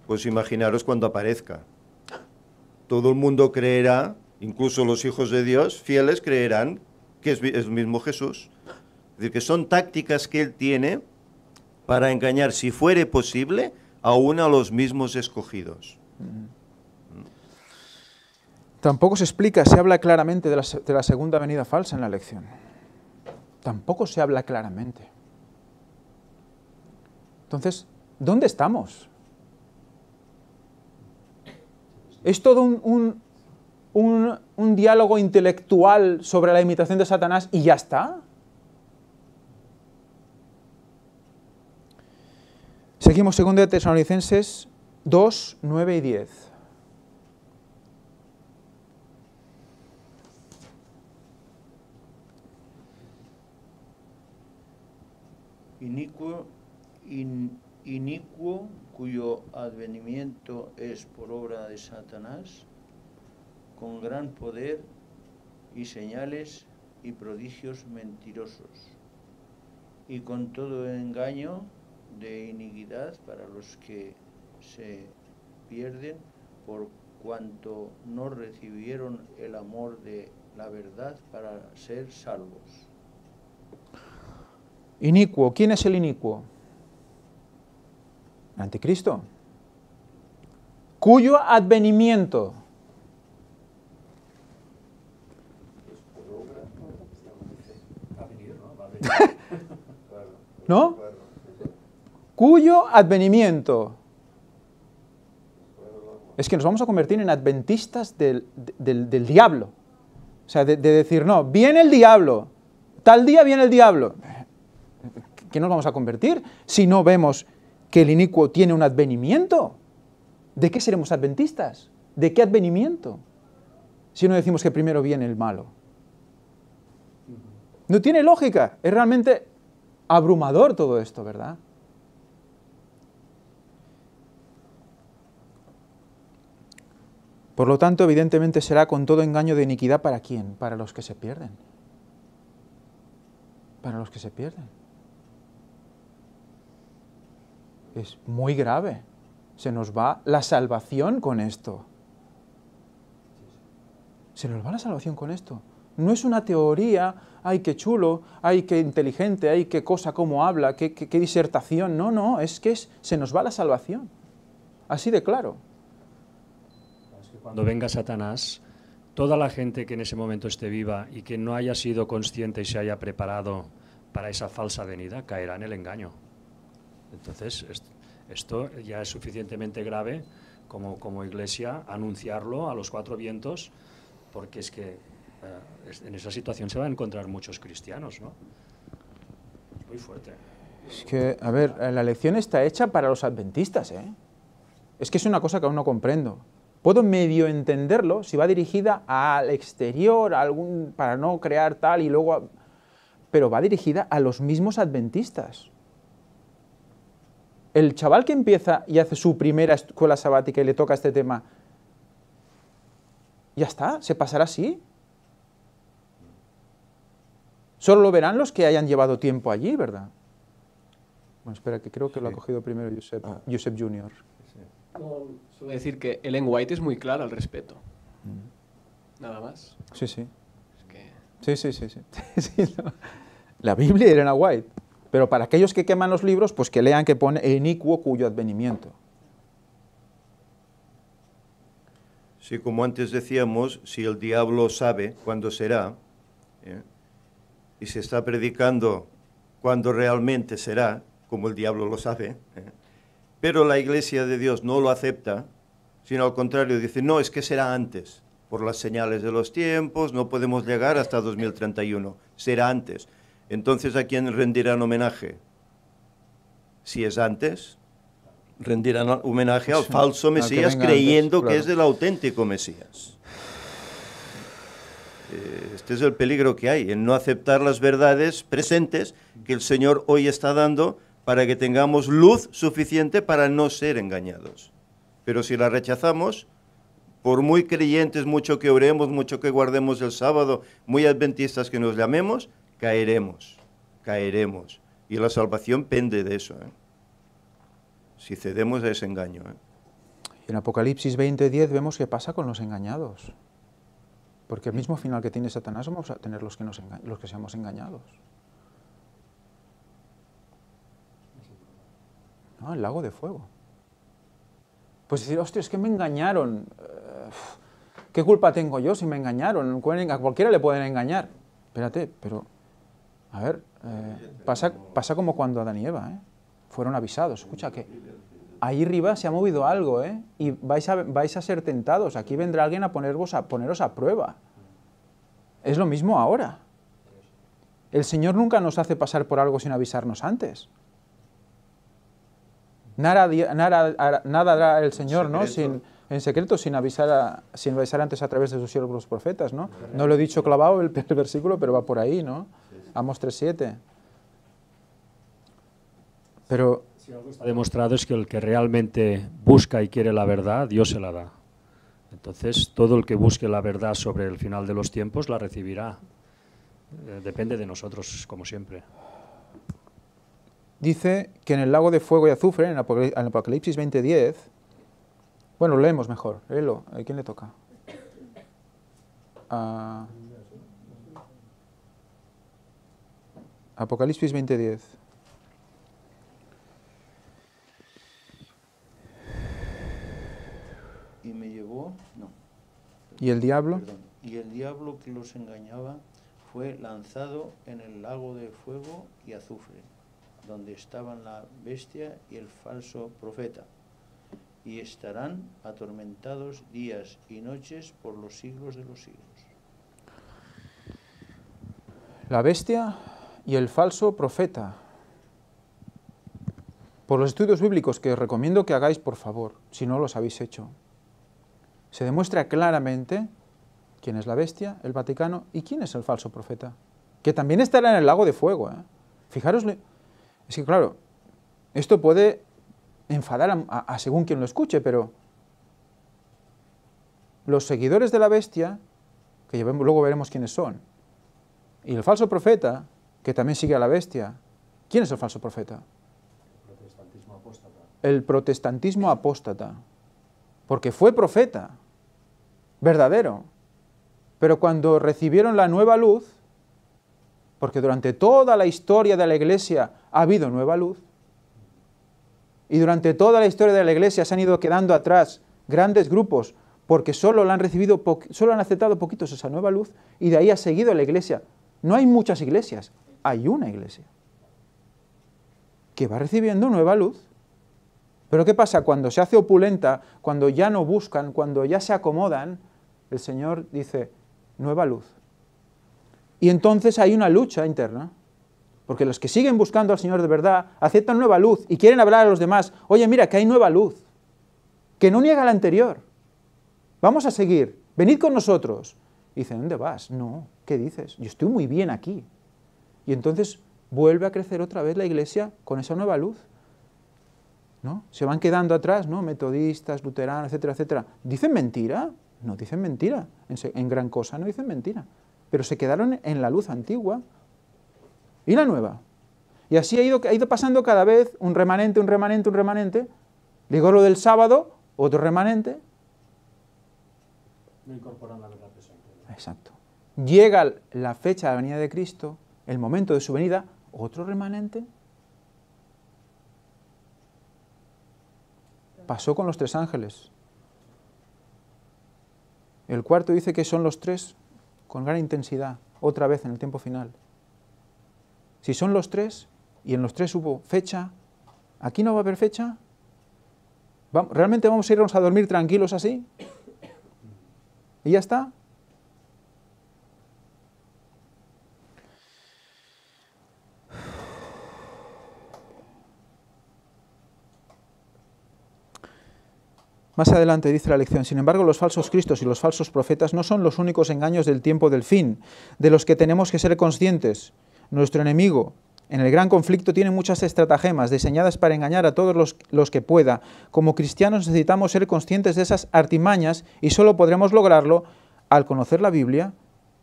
pues imaginaros cuando aparezca. Todo el mundo creerá, incluso los hijos de Dios fieles creerán que es el mismo Jesús. Es decir, que son tácticas que él tiene para engañar, si fuere posible, aún a los mismos escogidos. Tampoco se explica, se habla claramente de la segunda venida falsa en la lección. Tampoco se habla claramente. Entonces, ¿dónde estamos? ¿Es todo un diálogo intelectual sobre la imitación de Satanás y ya está? Seguimos 2 Tesalonicenses 2, 9 y 10. Inicuo, cuyo advenimiento es por obra de Satanás, con gran poder y señales y prodigios mentirosos, y con todo engaño de iniquidad para los que se pierden por cuanto no recibieron el amor de la verdad para ser salvos. Inicuo. ¿Quién es el inicuo? El anticristo. Cuyo advenimiento. ¿No? Cuyo advenimiento. Es que nos vamos a convertir en adventistas del diablo. O sea, de decir, no, viene el diablo, tal día viene el diablo. ¿Qué nos vamos a convertir si no vemos que el inicuo tiene un advenimiento? ¿De qué seremos adventistas? ¿De qué advenimiento? Si no decimos que primero viene el malo. No tiene lógica, es realmente abrumador todo esto, ¿verdad? Por lo tanto, evidentemente será con todo engaño de iniquidad ¿para quién? Para los que se pierden. Para los que se pierden. Es muy grave. Se nos va la salvación con esto. Se nos va la salvación con esto. No es una teoría, ay, qué chulo, ay, qué inteligente, ay, qué cosa, cómo habla, qué disertación. No, no, es que se nos va la salvación. Así de claro. Cuando venga Satanás, toda la gente que en ese momento esté viva y que no haya sido consciente y se haya preparado para esa falsa venida, caerá en el engaño. Entonces, esto ya es suficientemente grave como iglesia anunciarlo a los cuatro vientos, porque es que en esa situación se van a encontrar muchos cristianos, ¿no? Es muy fuerte. Es que, a ver, la lección está hecha para los adventistas, ¿eh? Es que es una cosa que aún no comprendo. Puedo medio entenderlo si va dirigida al exterior, para no crear tal y luego... pero va dirigida a los mismos adventistas. El chaval que empieza y hace su primera escuela sabática y le toca este tema, ya está, se pasará así. Solo lo verán los que hayan llevado tiempo allí, ¿verdad? Bueno, espera, que creo que lo ha cogido primero Josep Junior. No, suelo decir que Ellen White es muy clara al respecto. Nada más. Sí, sí. Es que... Sí. Sí, no. La Biblia era Ellen White. Pero para aquellos que queman los libros, pues que lean que pone inicuo cuyo advenimiento. Sí, como antes decíamos, si el diablo sabe cuándo será, y se está predicando cuándo realmente será, como el diablo lo sabe, pero la Iglesia de Dios no lo acepta, sino al contrario, dice, no, es que será antes, por las señales de los tiempos, no podemos llegar hasta 2031, será antes. Entonces, ¿a quién rendirán homenaje? Si es antes, rendirán homenaje al falso Mesías, creyendo que es del auténtico Mesías. Este es el peligro que hay, en no aceptar las verdades presentes que el Señor hoy está dando para que tengamos luz suficiente para no ser engañados. Pero si la rechazamos, por muy creyentes, mucho que oremos, mucho que guardemos el sábado, muy adventistas que nos llamemos, caeremos. Y la salvación pende de eso, si cedemos a ese engaño. En Apocalipsis 20:10 vemos qué pasa con los engañados. Porque el mismo final que tiene Satanás vamos a tener los que seamos engañados. No, el lago de fuego. Pues decir, hostia, es que me engañaron. ¿Qué culpa tengo yo si me engañaron? A cualquiera le pueden engañar. Espérate, pero... A ver, pasa como cuando Adán y Eva, fueron avisados. Escucha, que ahí arriba se ha movido algo, y vais a ser tentados. Aquí vendrá alguien a poneros a prueba. Es lo mismo ahora. El Señor nunca nos hace pasar por algo sin avisarnos antes. Nada hará el Señor, ¿no? En secreto, sin avisar antes a través de sus siervos los profetas, ¿no? No lo he dicho clavado el versículo, pero va por ahí, ¿no? Amos 3:7. Pero si algo está demostrado es que el que realmente busca y quiere la verdad, Dios se la da. Entonces, todo el que busque la verdad sobre el final de los tiempos la recibirá. Depende de nosotros, como siempre. Dice que en el lago de fuego y azufre, en Apocalipsis 20:10, bueno, leemos mejor, léelo. ¿A quién le toca? Apocalipsis 20:10. Y me llevó, no. ¿Y el diablo? Perdón. Y el diablo que los engañaba fue lanzado en el lago de fuego y azufre, donde estaban la bestia y el falso profeta, y estarán atormentados días y noches por los siglos de los siglos. La bestia y el falso profeta. Por los estudios bíblicos que os recomiendo que hagáis, por favor, si no los habéis hecho, se demuestra claramente quién es la bestia, el Vaticano, y quién es el falso profeta, que también estará en el lago de fuego. Fijaros, es que claro, esto puede enfadar a según quien lo escuche, pero los seguidores de la bestia, que luego veremos quiénes son, y el falso profeta, que también sigue a la bestia, ¿quién es el falso profeta? El protestantismo apóstata, porque fue profeta, verdadero, pero cuando recibieron la nueva luz, porque durante toda la historia de la Iglesia ha habido nueva luz, y durante toda la historia de la Iglesia se han ido quedando atrás grandes grupos, porque solo han aceptado poquitos esa nueva luz, y de ahí ha seguido la Iglesia. No hay muchas iglesias, hay una iglesia que va recibiendo nueva luz. Pero ¿qué pasa? Cuando se hace opulenta, cuando ya no buscan, cuando ya se acomodan, el Señor dice, nueva luz. Y entonces hay una lucha interna, porque los que siguen buscando al Señor de verdad aceptan nueva luz y quieren hablar a los demás, oye, mira, que hay nueva luz, que no niega la anterior. Vamos a seguir, venid con nosotros. Y dicen, ¿dónde vas? No, ¿qué dices? Yo estoy muy bien aquí. y entonces vuelve a crecer otra vez la Iglesia con esa nueva luz, ¿no? Se van quedando atrás, ¿no? Metodistas, luteranos, etcétera, etcétera. ¿Dicen mentira? No dicen mentira. En gran cosa no dicen mentira. Pero se quedaron en la luz antigua y la nueva. Y así ha ido pasando cada vez un remanente, un remanente, un remanente. Digo lo del sábado, otro remanente. No incorporan la verdad presente. Exacto. Llega la fecha de la venida de Cristo, el momento de su venida, otro remanente. Pasó con los 3 ángeles. El cuarto dice que son los 3 con gran intensidad, otra vez en el tiempo final. Si son los 3, y en los 3 hubo fecha, ¿aquí no va a haber fecha? ¿Realmente vamos a irnos a dormir tranquilos así? ¿Y ya está? Más adelante dice la lección: sin embargo, los falsos cristos y los falsos profetas no son los únicos engaños del tiempo del fin, de los que tenemos que ser conscientes. Nuestro enemigo, en el gran conflicto, tiene muchas estratagemas diseñadas para engañar a todos los que pueda. Como cristianos necesitamos ser conscientes de esas artimañas y solo podremos lograrlo al conocer la Biblia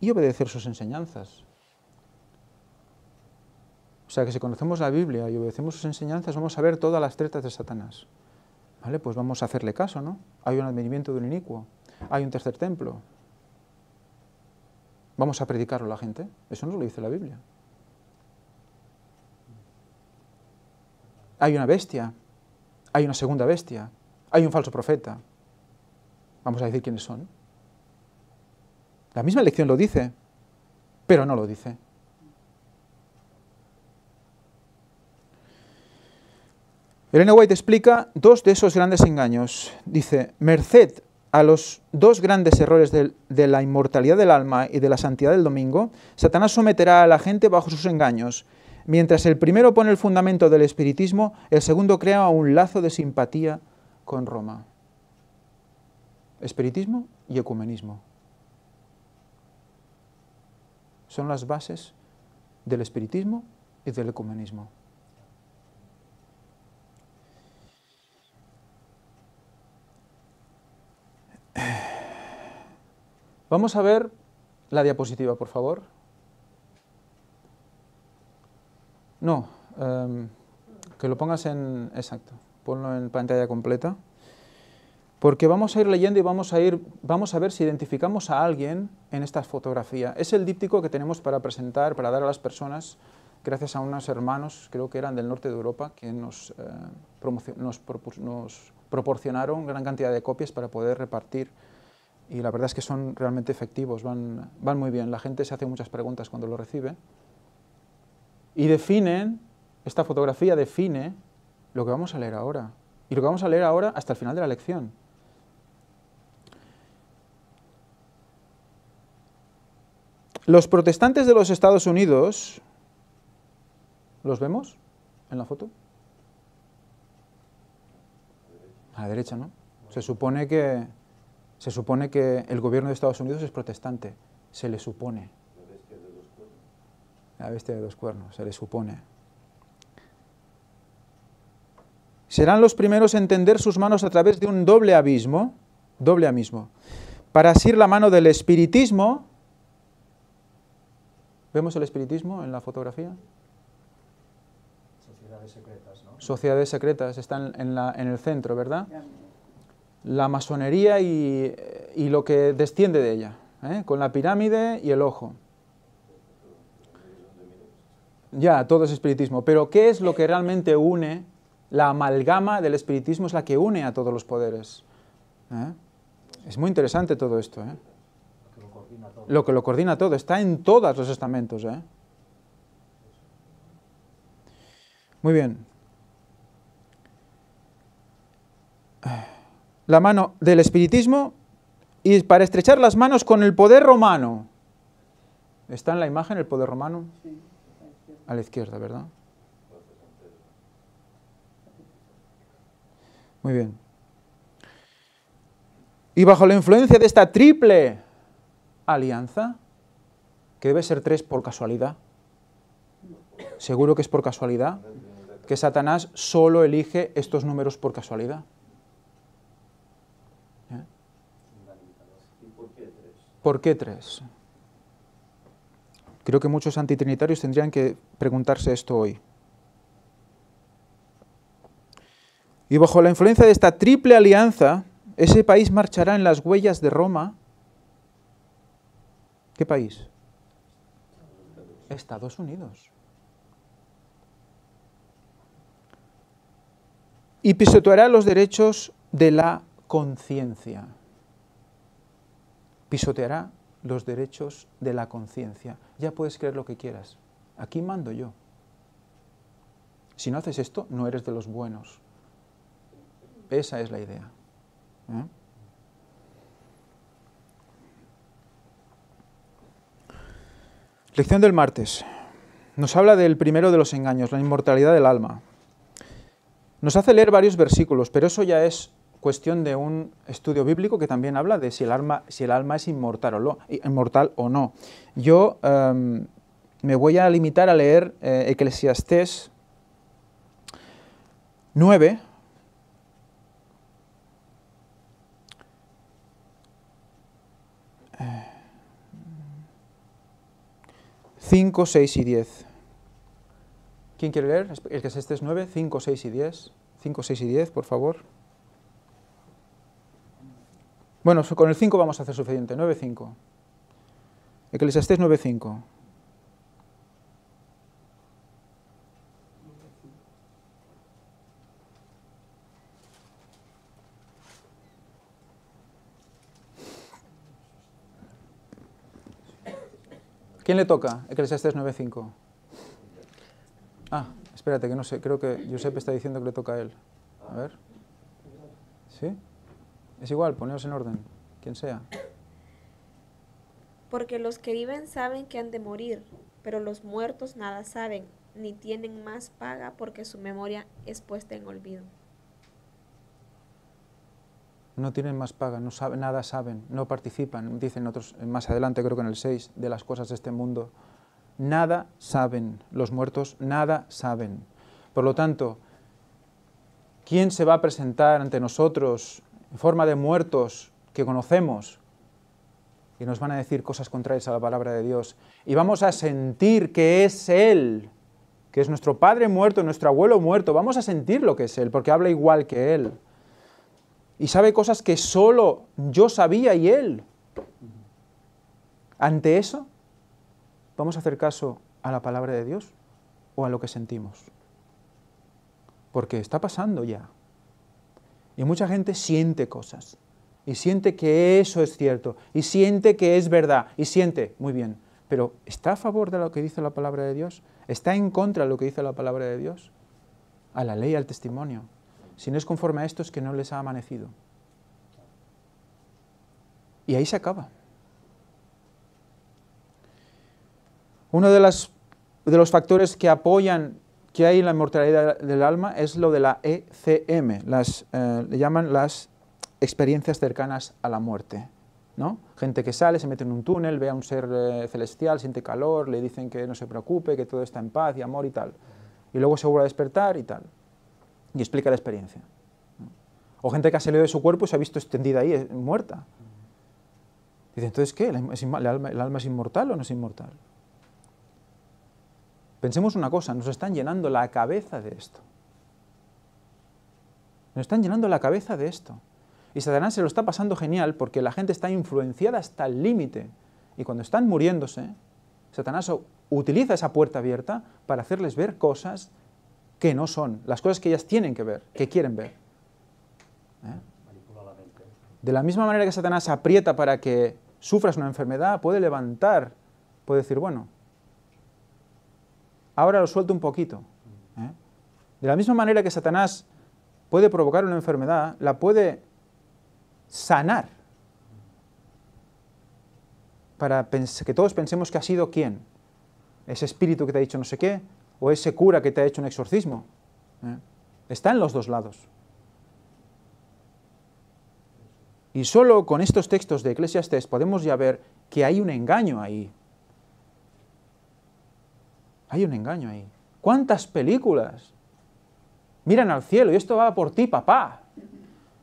y obedecer sus enseñanzas. O sea que si conocemos la Biblia y obedecemos sus enseñanzas, vamos a ver todas las tretas de Satanás. ¿Vale? Pues vamos a hacerle caso, ¿no? Hay un advenimiento de un inicuo, hay un tercer templo. Vamos a predicarlo a la gente. Eso nos lo dice la Biblia. Hay una bestia, hay una segunda bestia, hay un falso profeta. Vamos a decir quiénes son. La misma lección lo dice, pero no lo dice. Elena White explica 2 de esos grandes engaños. Dice: merced a los 2 grandes errores de la inmortalidad del alma y de la santidad del domingo, Satanás someterá a la gente bajo sus engaños. Mientras el primero pone el fundamento del espiritismo, el segundo crea un lazo de simpatía con Roma. Espiritismo y ecumenismo son las bases del espiritismo y del ecumenismo. Vamos a ver la diapositiva, por favor. No, que lo pongas en... Exacto, ponlo en pantalla completa. Porque vamos a ir leyendo y vamos a ver si identificamos a alguien en esta fotografía. Es el díptico que tenemos para presentar, para dar a las personas, gracias a unos hermanos, creo que eran del norte de Europa, que nos proporcionaron gran cantidad de copias para poder repartir. Y la verdad es que son realmente efectivos, van muy bien. La gente se hace muchas preguntas cuando lo recibe. Y esta fotografía define lo que vamos a leer ahora. Y lo que vamos a leer ahora hasta el final de la lección. Los protestantes de los Estados Unidos, ¿los vemos en la foto? A la derecha, ¿no? Se supone que el gobierno de Estados Unidos es protestante. Se le supone. La bestia de 2 cuernos, se le supone. Serán los primeros en tender sus manos a través de un doble abismo, para asir la mano del espiritismo. ¿Vemos el espiritismo en la fotografía? Sociedades secretas, ¿no? Sociedades secretas, están en el centro, ¿verdad? La masonería y lo que desciende de ella, con la pirámide y el ojo. Ya, todo es espiritismo. Pero ¿qué es lo que realmente une? La amalgama del espiritismo es la que une a todos los poderes. Es muy interesante todo esto. Lo que lo coordina todo. Está en todos los estamentos. Muy bien. La mano del espiritismo y para estrechar las manos con el poder romano. ¿Está en la imagen el poder romano? Sí. A la izquierda, ¿verdad? Muy bien. Y bajo la influencia de esta triple alianza, que debe ser 3 por casualidad, ¿Seguro que es por casualidad? ¿Que Satanás solo elige estos números por casualidad? ¿Eh? ¿Por qué 3? Creo que muchos antitrinitarios tendrían que preguntarse esto hoy. Y bajo la influencia de esta triple alianza, ese país marchará en las huellas de Roma. ¿Qué país? Estados Unidos. Y pisoteará los derechos de la conciencia. Pisoteará los derechos de la conciencia. Ya puedes creer lo que quieras. Aquí mando yo. Si no haces esto, no eres de los buenos. Esa es la idea. ¿Eh? Lección del martes. Nos habla del primero de los engaños, la inmortalidad del alma. Nos hace leer varios versículos, pero eso ya es cuestión de un estudio bíblico que también habla de si el alma es inmortal o no. Yo me voy a limitar a leer Eclesiastés 9, 5, 6 y 10. ¿Quién quiere leer? Eclesiastés 9, 5, 6 y 10. 5, 6 y 10, por favor. Bueno, con el 5 vamos a hacer suficiente. 9, 5. Eclesiastés 9, 5. ¿Quién le toca? Eclesiastés 9, 5. Ah, espérate, que no sé, creo que Josep está diciendo que le toca a él. A ver. ¿Sí? Es igual, poneos en orden, quien sea. Porque los que viven saben que han de morir, pero los muertos nada saben, ni tienen más paga porque su memoria es puesta en olvido. No tienen más paga, no saben, nada saben, no participan, dicen otros más adelante, creo que en el 6, de las cosas de este mundo. Nada saben, los muertos nada saben. Por lo tanto, ¿quién se va a presentar ante nosotros en forma de muertos que conocemos y nos van a decir cosas contrarias a la palabra de Dios? Y vamos a sentir que es Él, que es nuestro padre muerto, nuestro abuelo muerto. Vamos a sentir lo que es Él, porque habla igual que Él. Y sabe cosas que solo yo sabía y Él. Ante eso, ¿vamos a hacer caso a la palabra de Dios o a lo que sentimos? Porque está pasando ya. Y mucha gente siente cosas. Y siente que eso es cierto. Y siente que es verdad. Y siente, muy bien. Pero ¿está a favor de lo que dice la palabra de Dios? ¿Está en contra de lo que dice la palabra de Dios? A la ley, al testimonio. Si no es conforme a esto, es que no les ha amanecido. Y ahí se acaba. Uno de los factores que apoyan que hay en la inmortalidad del alma es lo de la ECM, le llaman las experiencias cercanas a la muerte, ¿no? Gente que sale, se mete en un túnel, ve a un ser celestial, siente calor, le dicen que no se preocupe, que todo está en paz y amor y tal. Y luego se vuelve a despertar y tal. Y explica la experiencia. O gente que ha salido de su cuerpo y se ha visto extendida ahí, muerta. Dice, entonces, ¿qué? ¿El alma es inmortal o no es inmortal? Pensemos una cosa, nos están llenando la cabeza de esto. Nos están llenando la cabeza de esto. Y Satanás se lo está pasando genial porque la gente está influenciada hasta el límite. Y cuando están muriéndose, Satanás utiliza esa puerta abierta para hacerles ver cosas que no son, las cosas que ellas tienen que ver, que quieren ver. De la misma manera que Satanás aprieta para que sufras una enfermedad, puede levantar, puede decir, bueno, ahora lo suelto un poquito. De la misma manera que Satanás puede provocar una enfermedad, la puede sanar. Para que todos pensemos que ha sido ¿quién? Ese espíritu que te ha dicho no sé qué, o ese cura que te ha hecho un exorcismo. Está en los dos lados. Y solo con estos textos de Eclesiastés podemos ya ver que hay un engaño ahí. Hay un engaño ahí. ¿Cuántas películas miran al cielo? Y esto va por ti, papá.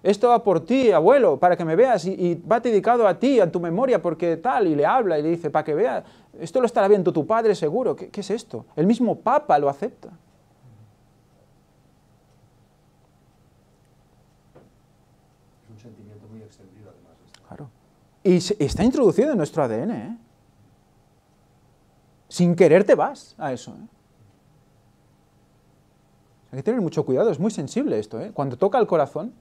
Esto va por ti, abuelo, para que me veas, y va dedicado a ti, a tu memoria, porque tal, y le habla y le dice, para que veas, esto lo estará viendo tu padre seguro. ¿Qué es esto? El mismo Papa lo acepta. Es un sentimiento muy extendido, además. Claro. Y está introducido en nuestro ADN, ¿eh? Sin querer te vas a eso, ¿eh? Hay que tener mucho cuidado, es muy sensible esto, ¿eh? Cuando toca el corazón,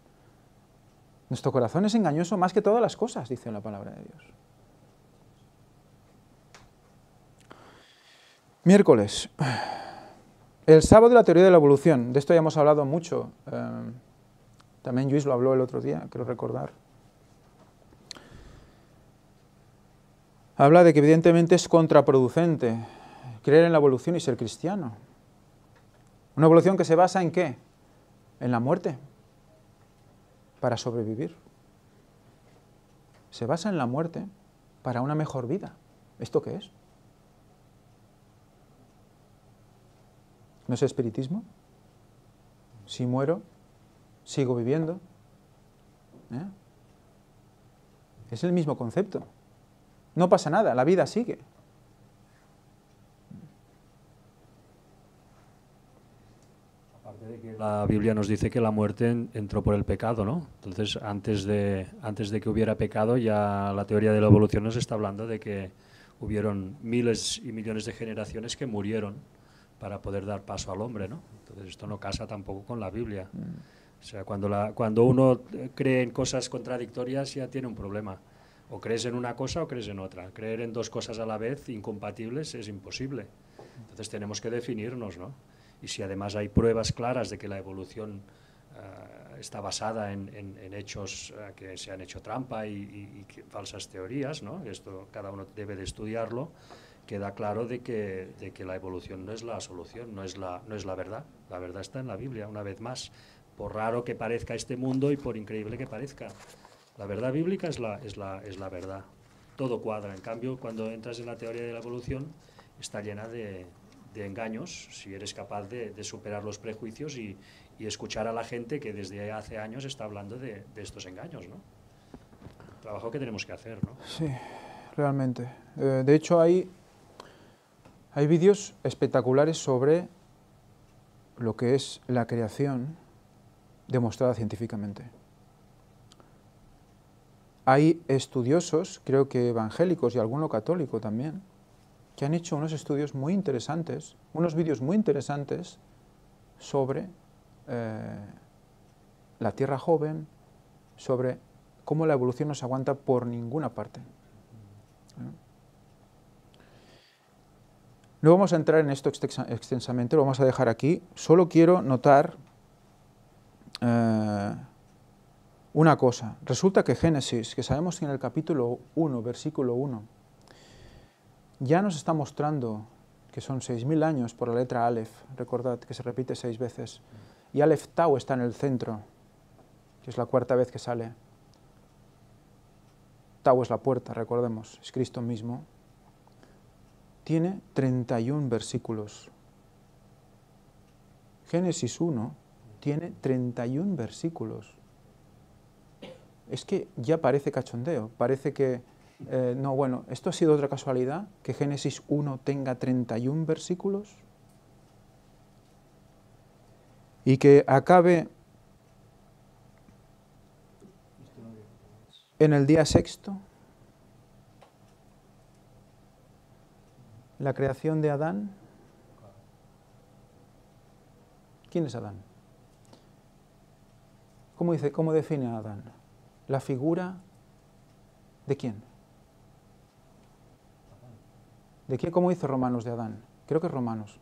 nuestro corazón es engañoso más que todas las cosas, dice la palabra de Dios. Miércoles. El sábado de la teoría de la evolución. De esto ya hemos hablado mucho. También Luis lo habló el otro día, quiero recordar. Habla de que evidentemente es contraproducente creer en la evolución y ser cristiano. Una evolución que se basa ¿en qué? En la muerte, para sobrevivir. Se basa en la muerte para una mejor vida. ¿Esto qué es? ¿No es espiritismo? Si muero, sigo viviendo. ¿Eh? Es el mismo concepto. No pasa nada, la vida sigue. Aparte de que la Biblia nos dice que la muerte entró por el pecado, ¿no? Entonces, antes de que hubiera pecado, ya la teoría de la evolución nos está hablando de que hubieron miles y millones de generaciones que murieron para poder dar paso al hombre, ¿no? Entonces, esto no casa tampoco con la Biblia. O sea, cuando uno cree en cosas contradictorias ya tiene un problema. O crees en una cosa o crees en otra. Creer en dos cosas a la vez, incompatibles, es imposible. Entonces tenemos que definirnos, ¿no? Y si además hay pruebas claras de que la evolución está basada en hechos que se han hecho trampa y falsas teorías, ¿no? Esto cada uno debe de estudiarlo, queda claro de que la evolución no es la solución, no es la verdad. La verdad está en la Biblia, una vez más, por raro que parezca este mundo y por increíble que parezca. La verdad bíblica es la verdad. Todo cuadra. En cambio, cuando entras en la teoría de la evolución, está llena de engaños, si eres capaz de superar los prejuicios y escuchar a la gente que desde hace años está hablando de estos engaños, ¿no? Trabajo que tenemos que hacer, ¿no? Sí, realmente. De hecho, hay vídeos espectaculares sobre lo que es la creación demostrada científicamente. Hay estudiosos, creo que evangélicos y alguno católico también, que han hecho unos estudios muy interesantes, unos vídeos muy interesantes sobre la Tierra joven, sobre cómo la evolución no se aguanta por ninguna parte. No vamos a entrar en esto extensamente, lo vamos a dejar aquí. Solo quiero notar una cosa. Resulta que Génesis, que sabemos que en el capítulo 1, versículo 1, ya nos está mostrando que son 6.000 años por la letra Aleph, recordad que se repite 6 veces, y Aleph Tau está en el centro, que es la 4ª vez que sale. Tau es la puerta, recordemos, es Cristo mismo. Tiene 31 versículos. Génesis 1 tiene 31 versículos. Es que ya parece cachondeo, parece que, no, bueno, ¿esto ha sido otra casualidad? ¿Que Génesis 1 tenga 31 versículos? Y que acabe en el día 6º, la creación de Adán. ¿Quién es Adán? ¿Cómo define a Adán? La figura ¿de quién? ¿De quién? ¿Cómo dice Romanos de Adán? Creo que es Romanos.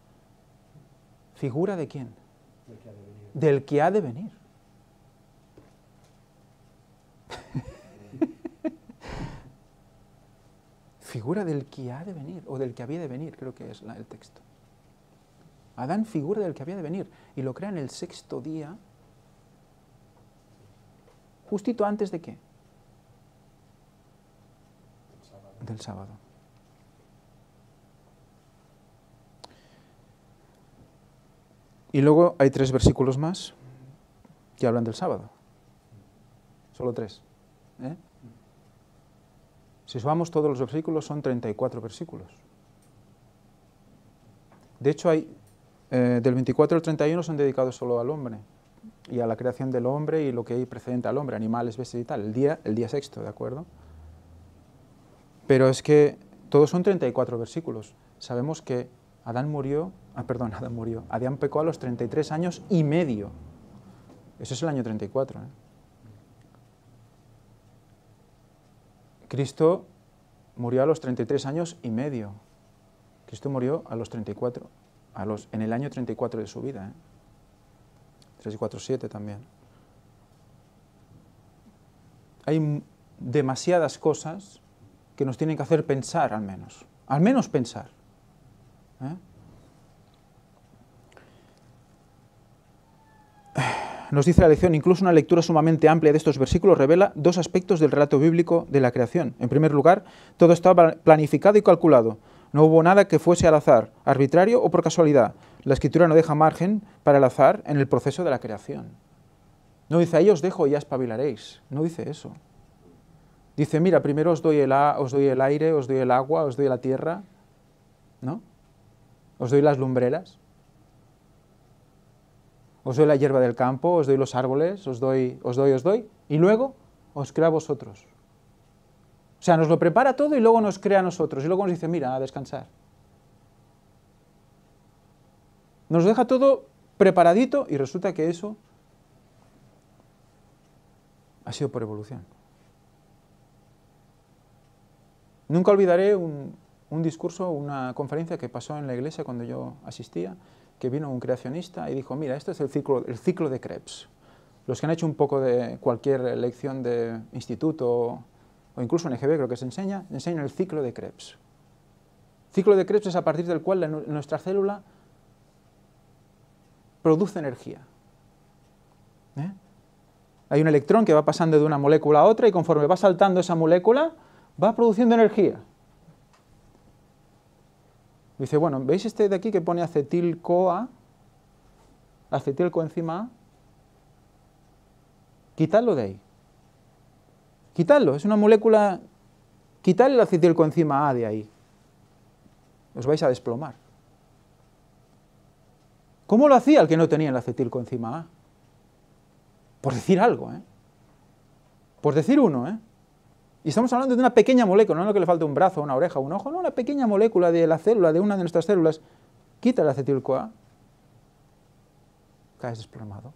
¿Figura de quién? Del que ha de venir. Figura del que ha de venir, o del que había de venir, creo que es el texto. Adán figura del que había de venir, y lo crea en el 6º día, justito antes de ¿qué? Del sábado. Y luego hay 3 versículos más que hablan del sábado. Solo 3. Si sumamos todos los versículos, son 34 versículos. De hecho, hay, del 24 al 31 son dedicados solo al hombre, y a la creación del hombre y lo que hay precedente al hombre, animales, bestias y tal, el día sexto, ¿de acuerdo? Pero es que todos son 34 versículos. Sabemos que Adán pecó a los 33 años y medio. Eso es el año 34. Cristo murió a los 33 años y medio. Cristo murió a los 34, en el año 34 de su vida. 3 y 4, 7 también. Hay demasiadas cosas que nos tienen que hacer pensar, al menos pensar. Nos dice la lección, incluso una lectura sumamente amplia de estos versículos revela 2 aspectos del relato bíblico de la creación. En primer lugar, todo estaba planificado y calculado. No hubo nada que fuese al azar, arbitrario o por casualidad. La Escritura no deja margen para el azar en el proceso de la creación. No dice, ahí os dejo y ya espabilaréis. No dice eso. Dice, mira, primero os doy el aire, os doy el agua, os doy la tierra, ¿no? Os doy las lumbreras. Os doy la hierba del campo, os doy los árboles, os doy, y luego os crea a vosotros. O sea, nos lo prepara todo y luego nos crea a nosotros, y luego nos dice, mira, a descansar. Nos deja todo preparadito y resulta que eso ha sido por evolución. Nunca olvidaré un discurso, una conferencia que pasó en la iglesia cuando yo asistía, que vino un creacionista y dijo, mira, esto es el ciclo de Krebs. Los que han hecho un poco de cualquier lección de instituto o incluso en EGB creo que se enseñan el ciclo de Krebs. El ciclo de Krebs es a partir del cual nuestra célula produce energía. Hay un electrón que va pasando de una molécula a otra y conforme va saltando esa molécula va produciendo energía. Dice, bueno, ¿veis este de aquí que pone acetil-CoA? Acetilcoenzima A. Quitadlo de ahí. Quitadlo, es una molécula. Quitad el acetilcoenzima A de ahí. Os vais a desplomar. ¿Cómo lo hacía el que no tenía el acetilcoenzima A? Por decir algo, Por decir uno, Y estamos hablando de una pequeña molécula, no es lo que le falta un brazo, una oreja, un ojo, no, una pequeña molécula de la célula, de una de nuestras células. Quita el acetil-CoA, caes desplomado.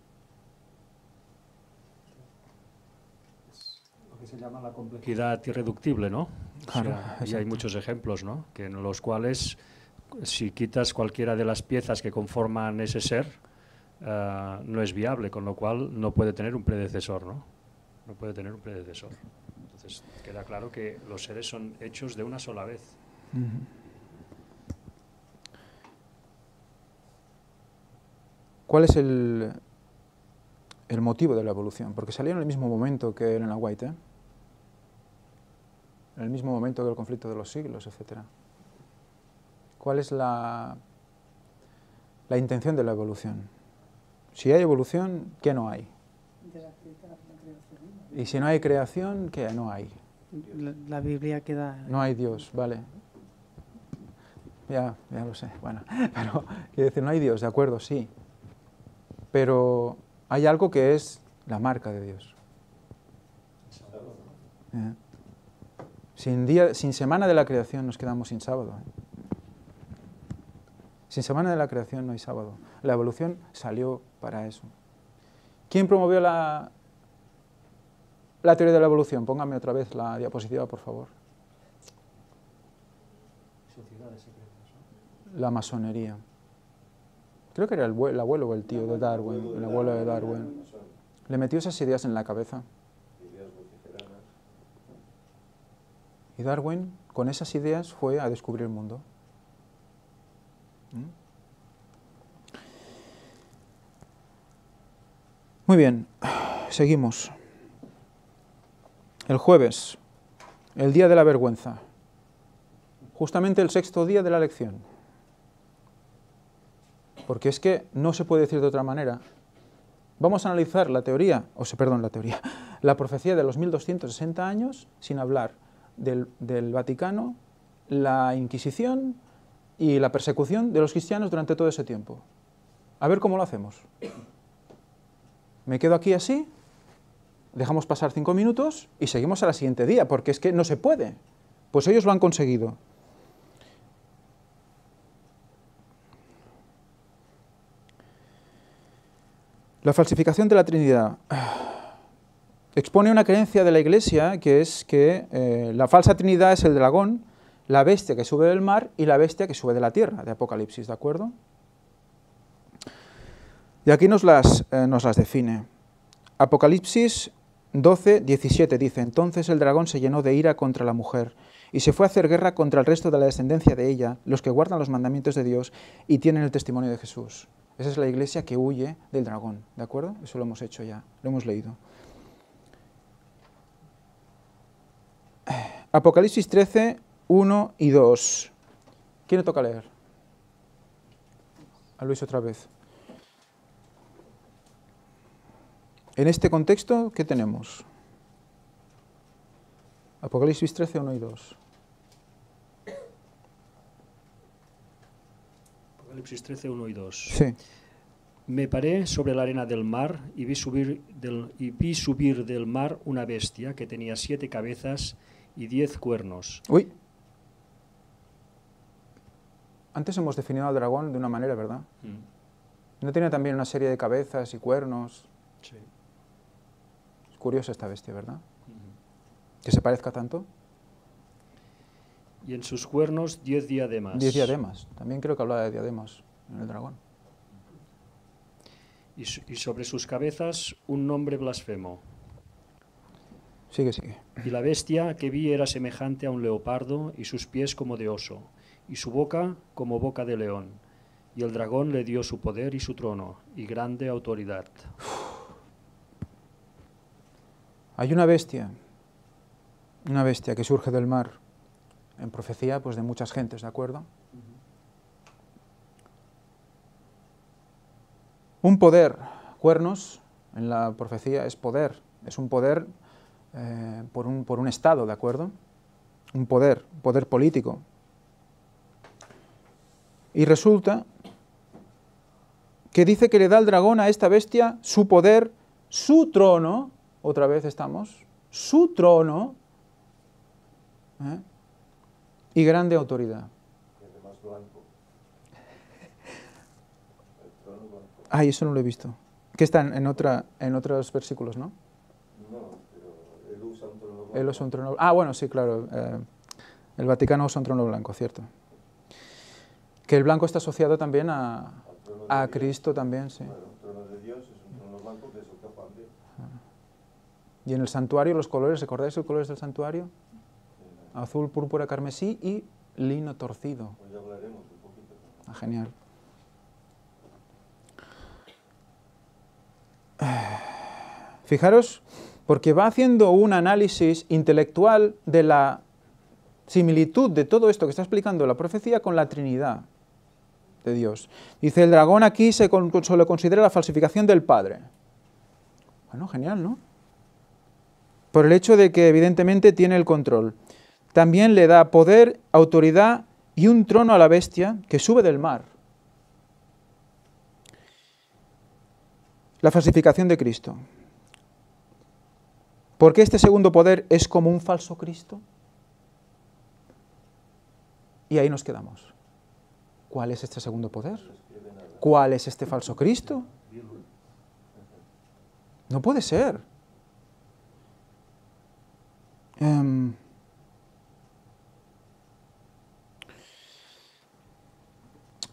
Lo que se llama la complejidad irreductible, ¿no? Claro, y hay muchos ejemplos, ¿no? Que en los cuales, si quitas cualquiera de las piezas que conforman ese ser, no es viable, con lo cual no puede tener un predecesor, ¿no? No puede tener un predecesor. Entonces, queda claro que los seres son hechos de una sola vez. ¿Cuál es el motivo de la evolución? Porque salió en el mismo momento que Elena White, en el mismo momento que el conflicto de los siglos, etc. ¿Cuál es la intención de la evolución? Si hay evolución, ¿qué no hay? Y si no hay creación, ¿qué no hay? La Biblia queda... No hay Dios, vale. Ya lo sé, bueno. Pero, quiero decir, no hay Dios, de acuerdo, sí. Pero hay algo que es la marca de Dios. Sin semana de la creación nos quedamos sin sábado. Sin semana de la creación no hay sábado. La evolución salió para eso. ¿Quién promovió la teoría de la evolución? Póngame otra vez la diapositiva, por favor. Sociedades secretas, ¿no? La masonería. Creo que era el abuelo o el tío de Darwin, el abuelo de Darwin. Le metió esas ideas en la cabeza. Y Darwin, con esas ideas, fue a descubrir el mundo. Muy bien, seguimos. El jueves, el día de la vergüenza. Justamente el 6º día de la lección. porque es que no se puede decir de otra manera. Vamos a analizar la teoría, la profecía de los 1260 años sin hablar del Vaticano, la Inquisición y la persecución de los cristianos durante todo ese tiempo. A ver cómo lo hacemos. Me quedo aquí así, dejamos pasar 5 minutos y seguimos al siguiente día, porque es que no se puede. Pues ellos lo han conseguido. La falsificación de la Trinidad expone una creencia de la Iglesia que es que la falsa Trinidad es el dragón, la bestia que sube del mar y la bestia que sube de la tierra, de Apocalipsis, ¿de acuerdo? Y aquí nos las define. Apocalipsis 12, 17 dice: entonces el dragón se llenó de ira contra la mujer y se fue a hacer guerra contra el resto de la descendencia de ella, los que guardan los mandamientos de Dios y tienen el testimonio de Jesús. Esa es la iglesia que huye del dragón, ¿de acuerdo? Eso lo hemos hecho ya, lo hemos leído. Apocalipsis 13, 1 y 2. ¿Quién le toca leer? A Luis otra vez. En este contexto, ¿qué tenemos? Apocalipsis 13, 1 y 2. Apocalipsis 13, 1 y 2. Sí. Me paré sobre la arena del mar y vi subir del mar una bestia que tenía 7 cabezas y 10 cuernos. Uy. Antes hemos definido al dragón de una manera, ¿verdad? ¿No tiene también una serie de cabezas y cuernos? Sí. Es curiosa esta bestia, ¿verdad? ¿Que se parezca tanto? Y en sus cuernos 10 diademas. 10 diademas. También creo que hablaba de diademas en el dragón. Y sobre sus cabezas un nombre blasfemo. Sigue, sigue. Y la bestia que vi era semejante a un leopardo, y sus pies como de oso, y su boca como boca de león. Y el dragón le dio su poder y su trono, y grande autoridad. Hay una bestia que surge del mar, en profecía pues de muchas gentes, ¿de acuerdo? Un poder, cuernos, en la profecía es poder, es un poder por un estado, ¿de acuerdo? Un poder político. Y resulta que dice que le da el dragón a esta bestia su poder, su trono, otra vez estamos, su trono, y grande autoridad. Ay, eso no lo he visto. Que está en otros versículos, ¿no? No, pero él usa un trono blanco. Él usa un trono. Ah, bueno, sí, claro. El Vaticano usa un trono blanco, cierto. Que el blanco está asociado también a Cristo también, sí. Bueno, el trono de Dios es un trono blanco que es el capante. Y en el santuario los colores, ¿recordáis los colores del santuario? Azul, púrpura, carmesí y lino torcido. Hoy hablaremos un poquito. Ah, genial. Fijaros, porque va haciendo un análisis intelectual de la similitud de todo esto que está explicando la profecía con la Trinidad de Dios. Dice, el dragón aquí se le considera la falsificación del Padre. Bueno, genial, ¿no? Por el hecho de que evidentemente tiene el control. También le da poder, autoridad y un trono a la bestia que sube del mar. La falsificación de Cristo. ¿Por qué este segundo poder es como un falso Cristo? Y ahí nos quedamos. ¿Cuál es este segundo poder? ¿Cuál es este falso Cristo? No puede ser.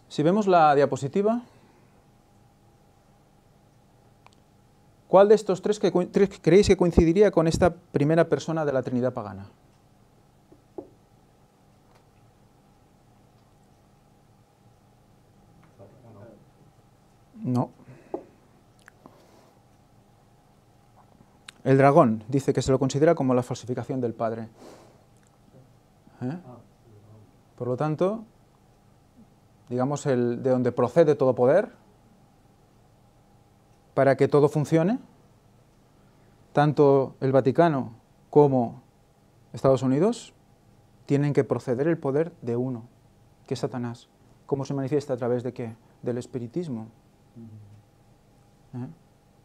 Si vemos la diapositiva, ¿cuál de estos tres creéis que coincidiría con esta primera persona de la Trinidad pagana? No. El dragón dice que se lo considera como la falsificación del Padre. Por lo tanto, digamos, de donde procede todo poder, para que todo funcione, tanto el Vaticano como Estados Unidos tienen que proceder el poder de uno, que es Satanás. ¿Cómo se manifiesta? ¿A través de qué? Del espiritismo.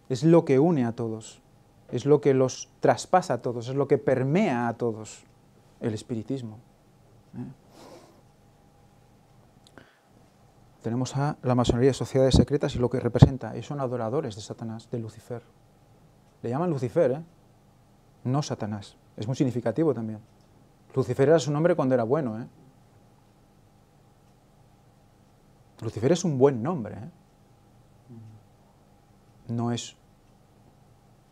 Es lo que une a todos, es lo que los traspasa a todos, es lo que permea a todos, el espiritismo. Tenemos a la masonería, sociedades secretas, y lo que representa, son adoradores de Satanás, de Lucifer. Le llaman Lucifer, no Satanás. Es muy significativo también. Lucifer era su nombre cuando era bueno. Lucifer es un buen nombre. No es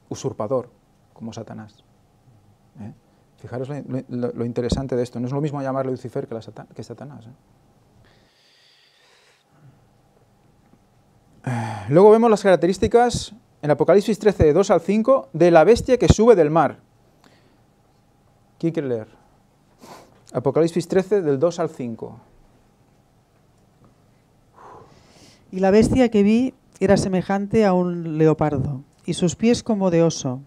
usurpador como Satanás. Fijaros lo interesante de esto. No es lo mismo llamarle Lucifer que Satanás. Luego vemos las características en Apocalipsis 13, de 2 al 5, de la bestia que sube del mar. ¿Quién quiere leer? Apocalipsis 13, del 2 al 5. Y la bestia que vi era semejante a un leopardo, y sus pies como de oso,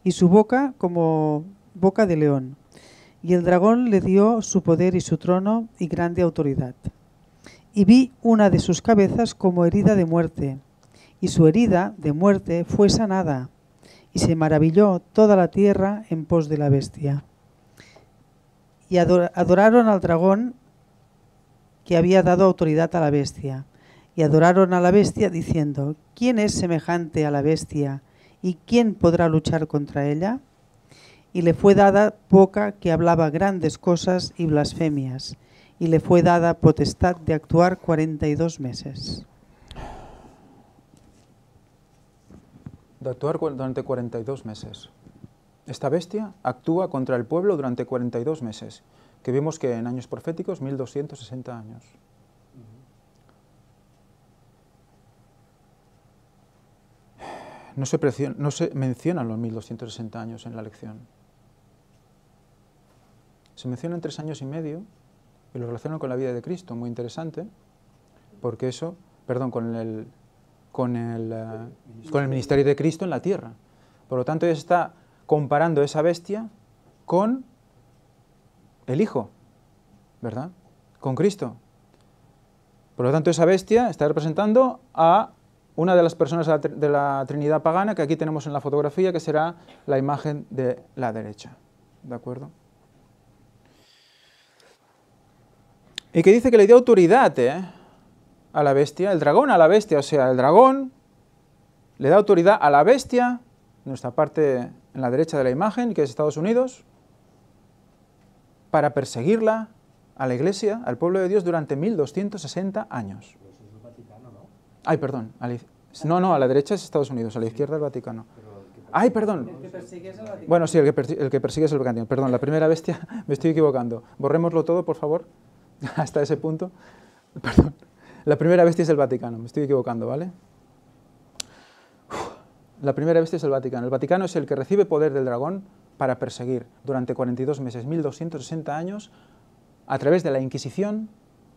y su boca como boca de león. Y el dragón le dio su poder y su trono y grande autoridad. Y vi una de sus cabezas como herida de muerte, y su herida de muerte fue sanada, y se maravilló toda la tierra en pos de la bestia. Y adoraron al dragón que había dado autoridad a la bestia, y adoraron a la bestia diciendo: ¿quién es semejante a la bestia, y quién podrá luchar contra ella? Y le fue dada boca que hablaba grandes cosas y blasfemias, y le fue dada potestad de actuar 42 meses. De actuar durante 42 meses. Esta bestia actúa contra el pueblo durante 42 meses, que vimos que en años proféticos, 1260 años. No se mencionan los 1260 años en la lección. Se mencionan 3 años y medio, y lo relacionan con la vida de Cristo, muy interesante, porque eso, con el ministerio de Cristo en la tierra. Por lo tanto, ella está comparando esa bestia con el Hijo, ¿verdad? Con Cristo. Por lo tanto, esa bestia está representando a una de las personas de la Trinidad pagana, que aquí tenemos en la fotografía, que será la imagen de la derecha. ¿De acuerdo? Y que dice que le dio autoridad a la bestia, el dragón a la bestia, o sea, el dragón le da autoridad a la bestia, nuestra parte en la derecha de la imagen, que es Estados Unidos, para perseguirla a la Iglesia, al pueblo de Dios, durante 1260 años. Ay, perdón. No, a la derecha es Estados Unidos, a la izquierda el Vaticano. Ay, perdón. El que persigue es el Vaticano. Bueno, sí, el que persigue es el Vaticano. Perdón, la primera bestia, me estoy equivocando. Borrémoslo todo, por favor, hasta ese punto. Perdón. La primera bestia es el Vaticano, me estoy equivocando, ¿vale? La primera bestia es el Vaticano. El Vaticano es el que recibe poder del dragón para perseguir durante 42 meses, 1260 años, a través de la Inquisición,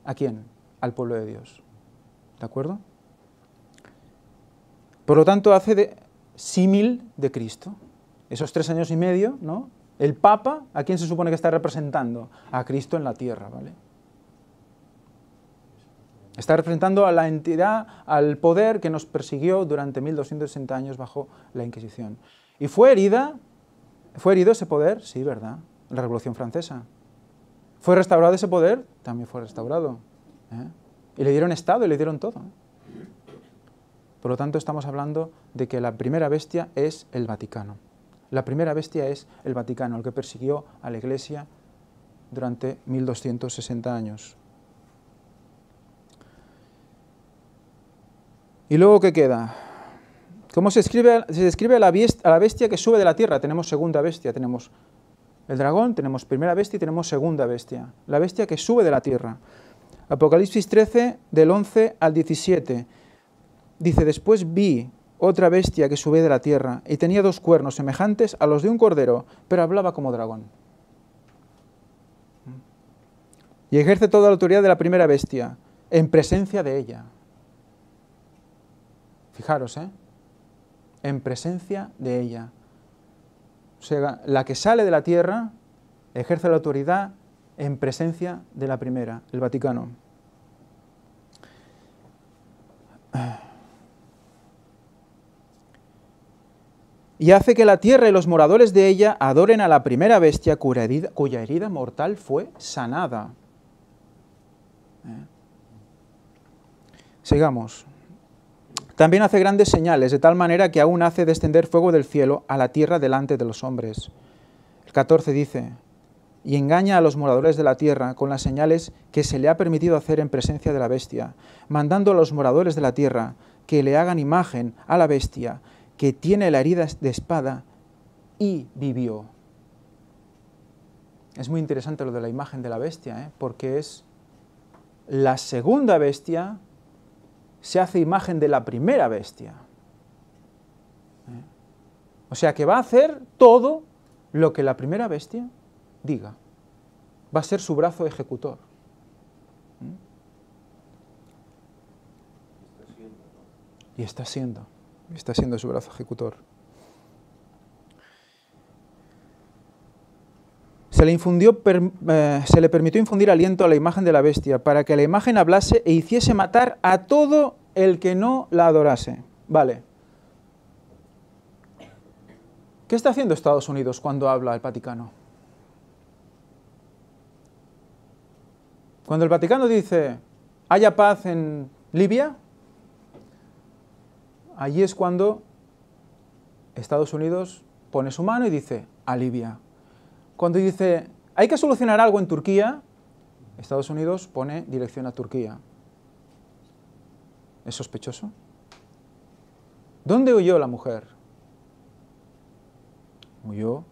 ¿a quién? Al pueblo de Dios. ¿De acuerdo? Por lo tanto, hace de símil de Cristo. Esos 3 años y medio, ¿no? El Papa, ¿a quién se supone que está representando? A Cristo en la tierra, ¿vale? Está representando a la entidad, al poder que nos persiguió durante 1260 años bajo la Inquisición. ¿Y fue herido ese poder? Sí, ¿verdad? En la Revolución Francesa. ¿Fue restaurado ese poder? También fue restaurado. Y le dieron Estado y le dieron todo. Por lo tanto, estamos hablando de que la primera bestia es el Vaticano. La primera bestia es el Vaticano, el que persiguió a la Iglesia durante 1260 años. ¿Y luego qué queda? ¿Cómo se describe a la bestia que sube de la tierra? Tenemos segunda bestia, tenemos el dragón, tenemos primera bestia y tenemos segunda bestia. La bestia que sube de la tierra. Apocalipsis 13, del 11 al 17. Dice: después vi otra bestia que subía de la tierra y tenía 2 cuernos semejantes a los de un cordero, pero hablaba como dragón. Y ejerce toda la autoridad de la primera bestia. en presencia de ella. Fijaros, en presencia de ella. O sea, la que sale de la tierra ejerce la autoridad en presencia de la primera, el Vaticano. Y hace que la tierra y los moradores de ella adoren a la primera bestia cuya herida mortal fue sanada. Sigamos. También hace grandes señales, de tal manera que aún hace descender fuego del cielo a la tierra delante de los hombres. El 14 dice, y engaña a los moradores de la tierra con las señales que se le ha permitido hacer en presencia de la bestia, mandando a los moradores de la tierra que le hagan imagen a la bestia, que tiene la herida de espada y vivió. Es muy interesante lo de la imagen de la bestia, porque es la segunda bestia, se hace imagen de la primera bestia. O sea que va a hacer todo lo que la primera bestia diga. Va a ser su brazo ejecutor. Y está siendo su brazo ejecutor. Se le permitió infundir aliento a la imagen de la bestia para que la imagen hablase e hiciese matar a todo el que no la adorase. Vale. ¿Qué está haciendo Estados Unidos cuando habla el Vaticano? Cuando el Vaticano dice, haya paz en Libia, allí es cuando Estados Unidos pone su mano y dice, a Libia. Cuando dice, hay que solucionar algo en Turquía, Estados Unidos pone dirección a Turquía. ¿Es sospechoso? ¿Dónde huyó la mujer? Huyó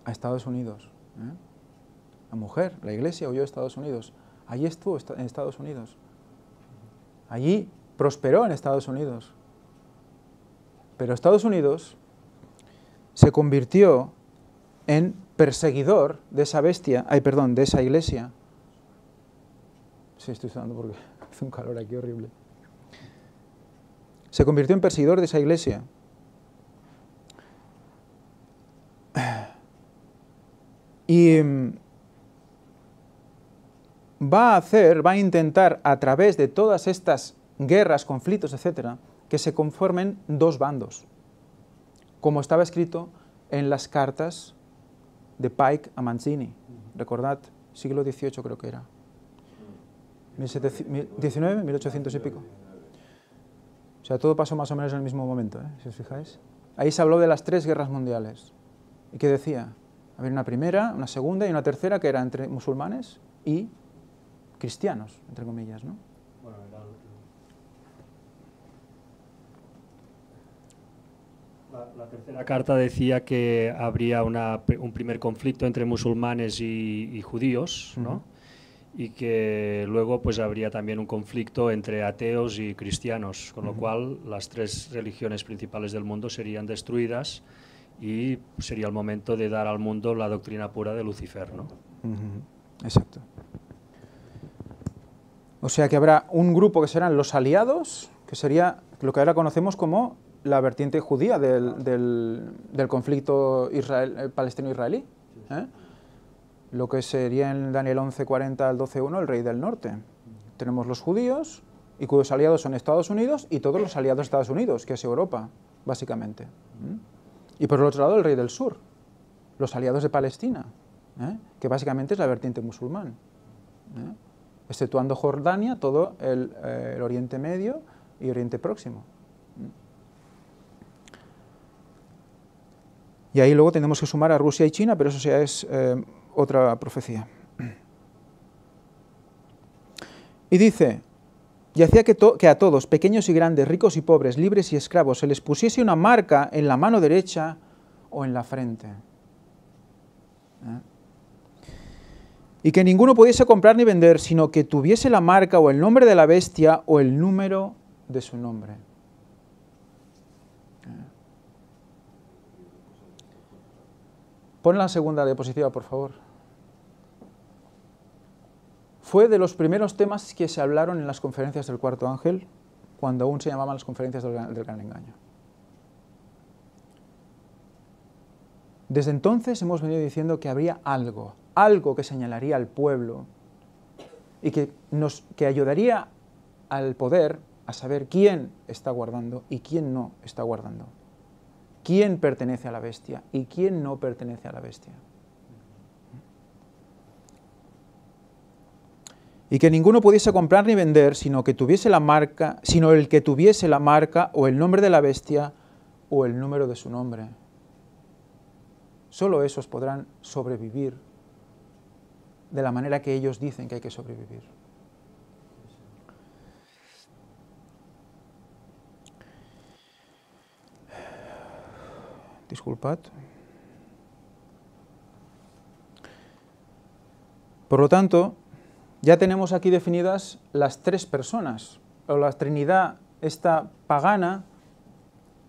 a Estados Unidos. La mujer, la iglesia huyó a Estados Unidos. Allí estuvo en Estados Unidos. Allí prosperó en Estados Unidos. Pero Estados Unidos se convirtió en perseguidor de esa bestia, de esa iglesia. Sí, estoy sudando porque hace un calor aquí horrible. Se convirtió en perseguidor de esa iglesia. Y va a intentar, a través de todas estas guerras, conflictos, etcétera, que se conformen dos bandos, como estaba escrito en las cartas de Pike a Mazzini. Recordad, siglo XVIII creo que era. 19, 1800 y pico. O sea, todo pasó más o menos en el mismo momento, si os fijáis. Ahí se habló de las 3 guerras mundiales. ¿Y qué decía? Había una primera, una segunda y una tercera que era entre musulmanes y cristianos, entre comillas, ¿no? Bueno, la tercera carta decía que habría un primer conflicto entre musulmanes y judíos, ¿no? Y que luego pues habría también un conflicto entre ateos y cristianos, con lo cual las 3 religiones principales del mundo serían destruidas y sería el momento de dar al mundo la doctrina pura de Lucifer, ¿no? Exacto. O sea que habrá un grupo que serán los aliados, que sería lo que ahora conocemos como la vertiente judía del conflicto palestino-israelí. Lo que sería en Daniel 11:40 al 12:1 el rey del norte. Tenemos los judíos, y cuyos aliados son Estados Unidos, y todos los aliados de Estados Unidos, que es Europa, básicamente. Y por el otro lado el rey del sur, los aliados de Palestina, que básicamente es la vertiente musulmán. Exceptuando Jordania, todo el Oriente Medio y Oriente Próximo. Y ahí luego tenemos que sumar a Rusia y China, pero eso ya es otra profecía. Y dice, y hacía que a todos, pequeños y grandes, ricos y pobres, libres y esclavos, se les pusiese una marca en la mano derecha o en la frente. Y que ninguno pudiese comprar ni vender, sino que tuviese la marca o el nombre de la bestia o el número de su nombre. Pon la segunda diapositiva, por favor. fue de los primeros temas que se hablaron en las conferencias del Cuarto Ángel, cuando aún se llamaban las conferencias del Gran Engaño. Desde entonces hemos venido diciendo que habría algo que señalaría al pueblo y que ayudaría al poder a saber quién está guardando y quién no está guardando. Quién pertenece a la bestia y quién no pertenece a la bestia. Y que ninguno pudiese comprar ni vender, sino el que tuviese la marca o el nombre de la bestia o el número de su nombre. Solo esos podrán sobrevivir de la manera que ellos dicen que hay que sobrevivir. Disculpad. Por lo tanto, ya tenemos aquí definidas las tres personas, o la Trinidad, esta pagana,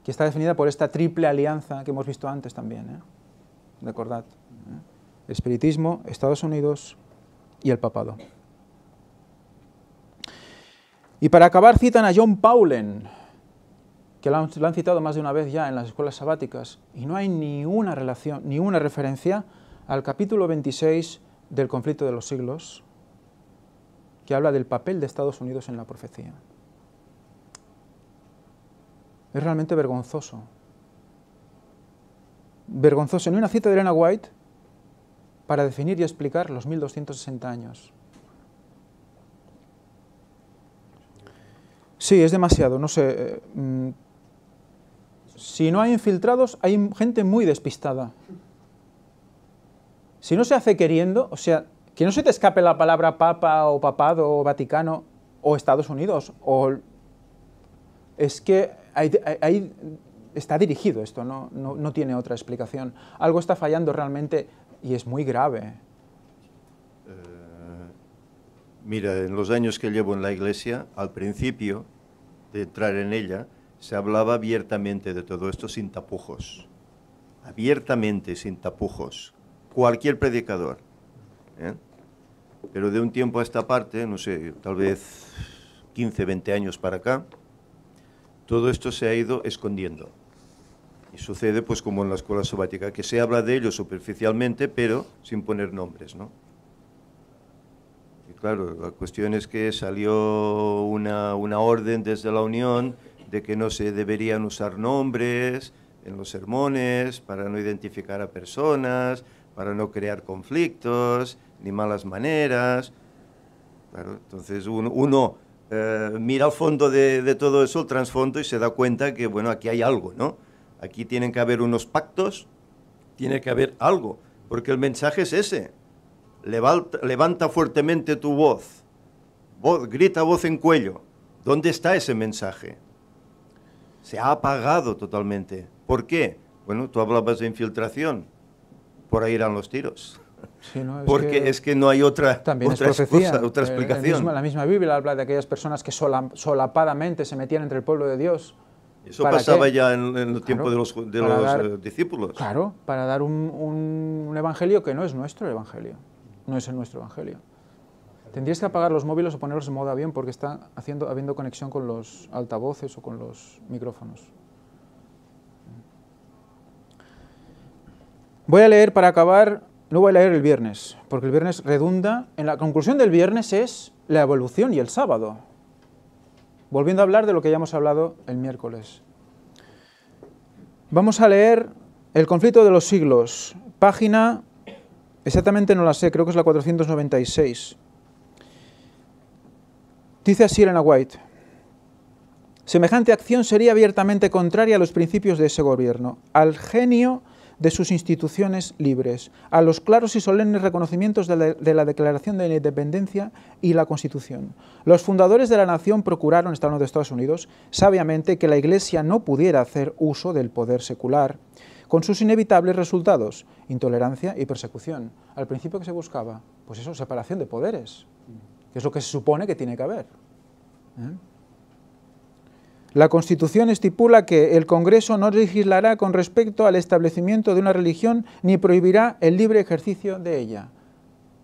que está definida por esta triple alianza que hemos visto antes también, recordad, el espiritismo, Estados Unidos y el papado. Y para acabar citan a John Paulen, que lo han citado más de una vez ya en las escuelas sabáticas, y no hay ni una relación, ni una referencia al capítulo 26 del Conflicto de los Siglos, que habla del papel de Estados Unidos en la profecía. Es realmente vergonzoso. Vergonzoso. Ni una cita de Elena White para definir y explicar los 1260 años. Sí, es demasiado, no sé. Si no hay infiltrados, hay gente muy despistada. Si no se hace queriendo, o sea, que no se te escape la palabra papa o papado o Vaticano o Estados Unidos, o es que ahí está dirigido esto, no tiene otra explicación. Algo está fallando realmente y es muy grave. Mira, en los años que llevo en la Iglesia, al principio de entrar en ella, se hablaba abiertamente de todo esto sin tapujos. Abiertamente, sin tapujos. Cualquier predicador. Pero de un tiempo a esta parte, no sé, tal vez 15, 20 años para acá, todo esto se ha ido escondiendo. Y sucede pues como en la escuela sabática, que se habla de ello superficialmente, pero sin poner nombres, ¿no? Y claro, la cuestión es que salió una orden desde la Unión de que no se deberían usar nombres en los sermones para no identificar a personas, para no crear conflictos, ni malas maneras. Claro, entonces uno mira al fondo de todo eso, el trasfondo, y se da cuenta que, bueno, aquí hay algo, ¿no? Aquí tienen que haber unos pactos, tiene que haber algo, porque el mensaje es ese. Levanta fuertemente tu voz, grita voz en cuello. ¿Dónde está ese mensaje? Se ha apagado totalmente. ¿Por qué? Bueno, tú hablabas de infiltración. Por ahí irán los tiros. Sí, ¿no? Porque es que no hay otra explicación. La misma Biblia habla de aquellas personas que solapadamente se metían entre el pueblo de Dios. Eso pasaba ya en el tiempo de los discípulos. Claro, para dar un evangelio que no es nuestro evangelio. No es el nuestro evangelio. Tendrías que apagar los móviles o ponerlos en modo avión porque está habiendo conexión con los altavoces o con los micrófonos. Voy a leer para acabar, no voy a leer el viernes, porque el viernes redunda, en la conclusión del viernes es la evolución y el sábado. Volviendo a hablar de lo que ya hemos hablado el miércoles. Vamos a leer El conflicto de los siglos, página, exactamente no la sé, creo que es la 496. Dice así Elena White: semejante acción sería abiertamente contraria a los principios de ese gobierno, al genio de sus instituciones libres, a los claros y solemnes reconocimientos de la Declaración de la Independencia y la Constitución. Los fundadores de la nación procuraron, está hablando de Estados Unidos, sabiamente que la Iglesia no pudiera hacer uso del poder secular, con sus inevitables resultados, intolerancia y persecución. Al principio, ¿qué se buscaba? Pues eso, separación de poderes, que es lo que se supone que tiene que haber. La Constitución estipula que el Congreso no legislará con respecto al establecimiento de una religión ni prohibirá el libre ejercicio de ella.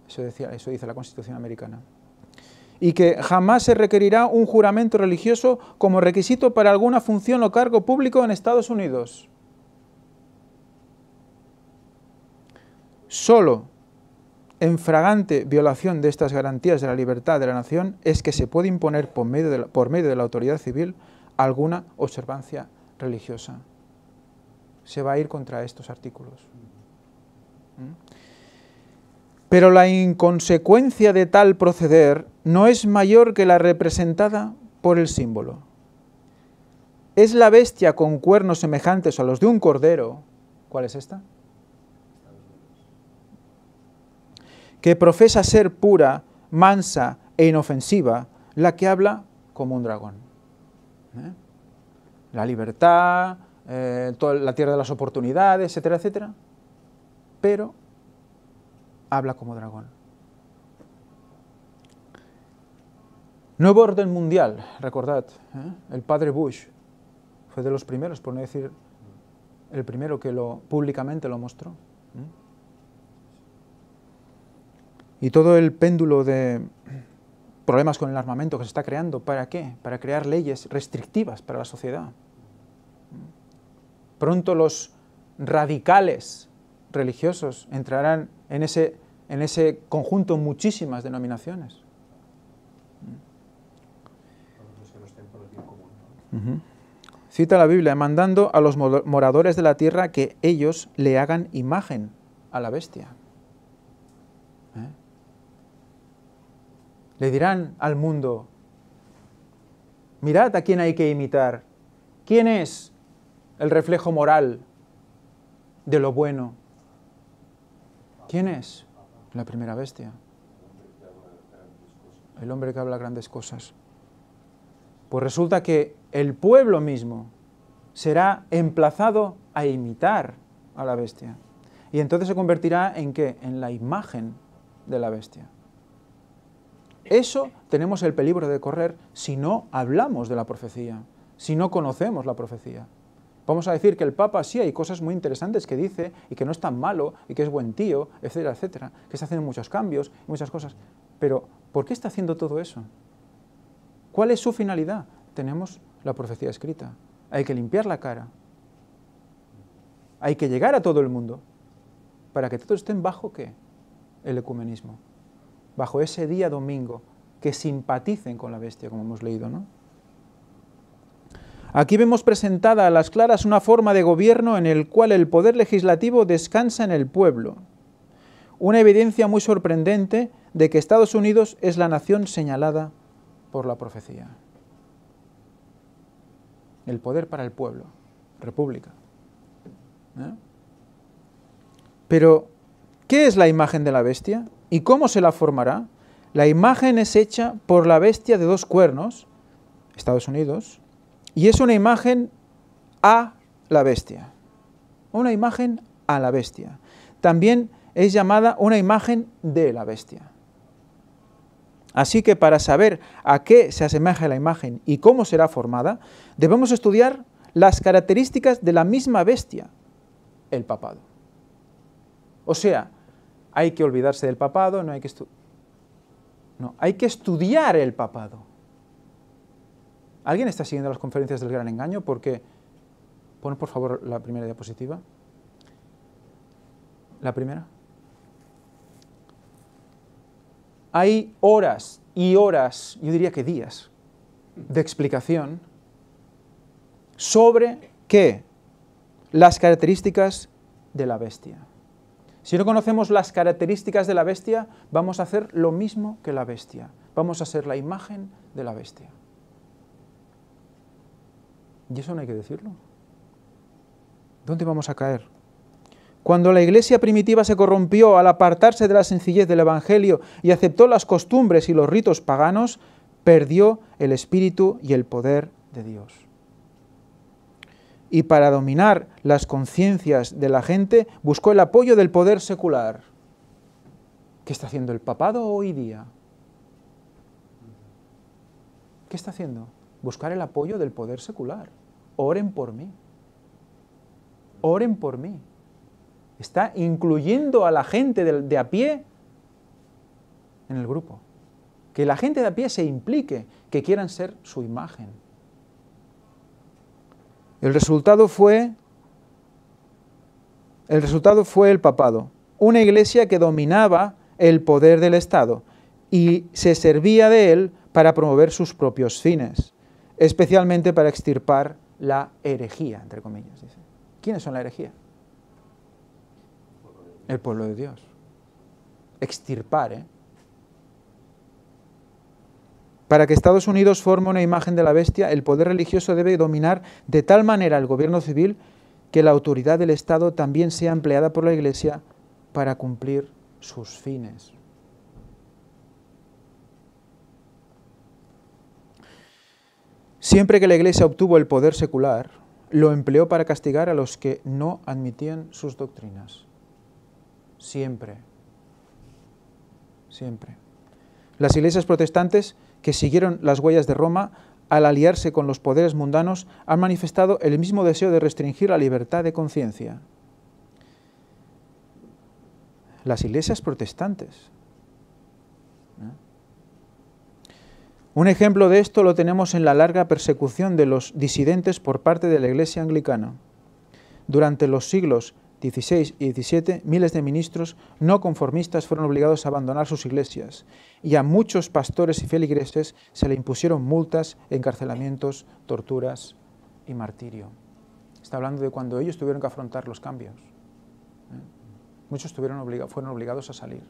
Eso dice la Constitución americana. y que jamás se requerirá un juramento religioso como requisito para alguna función o cargo público en Estados Unidos. Solo en fragante violación de estas garantías de la libertad de la nación es que se puede imponer por medio de la autoridad civil alguna observancia religiosa. Se va a ir contra estos artículos. Pero la inconsecuencia de tal proceder no es mayor que la representada por el símbolo. Es la bestia con cuernos semejantes a los de un cordero. ¿Cuál es esta? Que profesa ser pura, mansa e inofensiva, la que habla como un dragón. La libertad, toda la tierra de las oportunidades, etcétera, etcétera, pero habla como dragón. Nuevo orden mundial, recordad, el padre Bush fue de los primeros, por no decir el primero que públicamente lo mostró. Y todo el péndulo de problemas con el armamento que se está creando, ¿para qué? Para crear leyes restrictivas para la sociedad. Pronto los radicales religiosos entrarán en ese conjunto muchísimas denominaciones. Cita la Biblia, mandando a los moradores de la tierra que ellos le hagan imagen a la bestia. Le dirán al mundo, mirad a quién hay que imitar. ¿Quién es el reflejo moral de lo bueno? ¿Quién es? La primera bestia. El hombre que habla grandes cosas. Pues resulta que el pueblo mismo será emplazado a imitar a la bestia. Y entonces se convertirá en ¿qué? En la imagen de la bestia. Eso tenemos el peligro de correr si no hablamos de la profecía, si no conocemos la profecía. Vamos a decir que el Papa sí hay cosas muy interesantes que dice y que no es tan malo y que es buen tío, etcétera, etcétera, que está haciendo muchos cambios, muchas cosas. Pero, ¿por qué está haciendo todo eso? ¿Cuál es su finalidad? Tenemos la profecía escrita. Hay que limpiar la cara. Hay que llegar a todo el mundo para que todos estén bajo ¿qué? El ecumenismo. Bajo ese día domingo, que simpaticen con la bestia, como hemos leído, ¿no? Aquí vemos presentada a las claras una forma de gobierno en el cual el poder legislativo descansa en el pueblo. Una evidencia muy sorprendente de que Estados Unidos es la nación señalada por la profecía. El poder para el pueblo, república. Pero, ¿qué es la imagen de la bestia? ¿Y cómo se la formará? La imagen es hecha por la bestia de 2 cuernos, Estados Unidos, y es una imagen a la bestia. Una imagen a la bestia. También es llamada una imagen de la bestia. Así que para saber a qué se asemeja la imagen y cómo será formada, debemos estudiar las características de la misma bestia, el papado. O sea, hay que olvidarse del papado, no hay que hay que estudiar el papado. ¿Alguien está siguiendo las conferencias del Gran Engaño? Porque, pon por favor la primera diapositiva. La primera. Hay horas y horas, yo diría que días, de explicación sobre ¿qué? Las características de la bestia. Si no conocemos las características de la bestia, vamos a hacer lo mismo que la bestia. Vamos a ser la imagen de la bestia. Y eso no hay que decirlo. ¿Dónde vamos a caer? Cuando la iglesia primitiva se corrompió al apartarse de la sencillez del Evangelio y aceptó las costumbres y los ritos paganos, perdió el espíritu y el poder de Dios. Y para dominar las conciencias de la gente, buscó el apoyo del poder secular. ¿Qué está haciendo el papado hoy día? ¿Qué está haciendo? Buscar el apoyo del poder secular. Oren por mí. Oren por mí. Está incluyendo a la gente de a pie en el grupo. que la gente de a pie se implique, que quieran ser su imagen. El resultado fue el papado, una iglesia que dominaba el poder del Estado y se servía de él para promover sus propios fines, especialmente para extirpar la herejía, entre comillas. Dice. ¿Quiénes son la herejía? El pueblo de Dios. Extirpar, ¿eh? Para que Estados Unidos forme una imagen de la bestia, el poder religioso debe dominar de tal manera el gobierno civil que la autoridad del Estado también sea empleada por la Iglesia para cumplir sus fines. Siempre que la Iglesia obtuvo el poder secular, lo empleó para castigar a los que no admitían sus doctrinas. Siempre. Siempre. Las iglesias protestantes que siguieron las huellas de Roma, al aliarse con los poderes mundanos, han manifestado el mismo deseo de restringir la libertad de conciencia. Las iglesias protestantes. Un ejemplo de esto lo tenemos en la larga persecución de los disidentes por parte de la Iglesia anglicana. Durante los siglos XVI y XVII, miles de ministros no conformistas fueron obligados a abandonar sus iglesias y a muchos pastores y feligreses se le impusieron multas, encarcelamientos, torturas y martirio. Está hablando de cuando ellos tuvieron que afrontar los cambios. Muchos fueron obligados a salir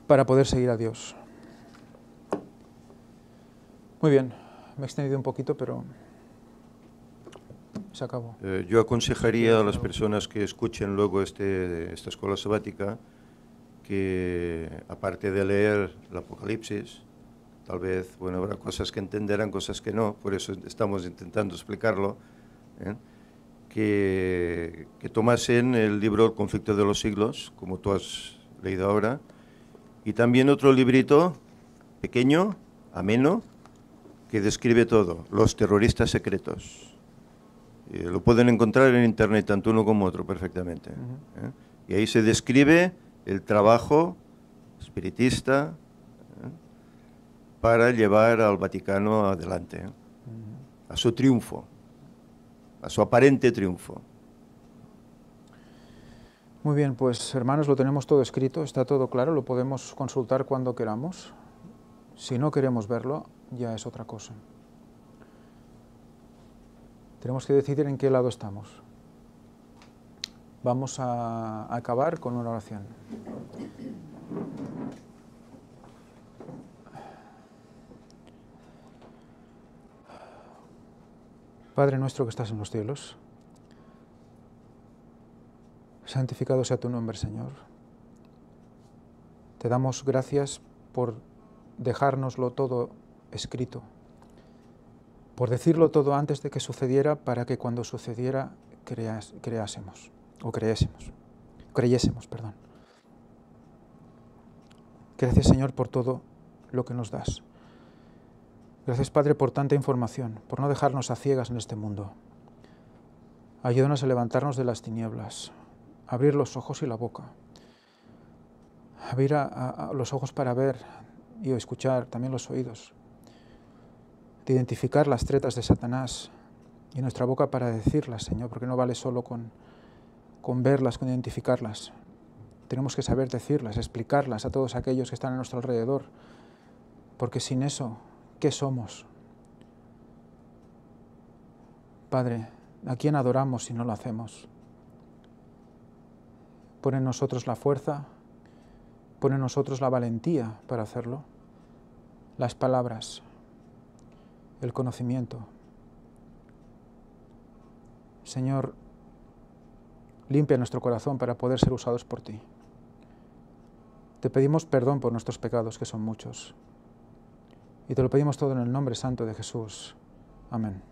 para poder seguir a Dios. Muy bien, me he extendido un poquito, pero se acabó. Yo aconsejaría a las personas que escuchen luego esta escuela sabática que, aparte de leer el Apocalipsis, tal vez, bueno, habrá cosas que entenderán, cosas que no, por eso estamos intentando explicarlo, que tomasen el libro El conflicto de los siglos, como tú has leído ahora, y también otro librito pequeño, ameno, que describe todo, Los terroristas secretos. Lo pueden encontrar en internet, tanto uno como otro, perfectamente. Y ahí se describe el trabajo espiritista para llevar al Vaticano adelante, a su triunfo, a su aparente triunfo. Muy bien, pues hermanos, lo tenemos todo escrito, está todo claro, lo podemos consultar cuando queramos. Si no queremos verlo, ya es otra cosa. Tenemos que decidir en qué lado estamos. Vamos a acabar con una oración. Padre nuestro que estás en los cielos, santificado sea tu nombre, Señor. Te damos gracias por dejárnoslo todo escrito, por decirlo todo antes de que sucediera, para que cuando sucediera creyésemos. Gracias, Señor, por todo lo que nos das. Gracias, Padre, por tanta información, por no dejarnos a ciegas en este mundo. Ayúdanos a levantarnos de las tinieblas, a abrir los ojos y la boca, abrir a los ojos para ver y escuchar, también los oídos, de identificar las tretas de Satanás y nuestra boca para decirlas, Señor, porque no vale solo con verlas, con identificarlas. Tenemos que saber decirlas, explicarlas a todos aquellos que están a nuestro alrededor, porque sin eso, ¿qué somos? Padre, ¿a quién adoramos si no lo hacemos? Pon en nosotros la fuerza, pon en nosotros la valentía para hacerlo, las palabras, el conocimiento. Señor, limpia nuestro corazón para poder ser usados por ti. Te pedimos perdón por nuestros pecados, que son muchos. Y te lo pedimos todo en el nombre santo de Jesús. Amén.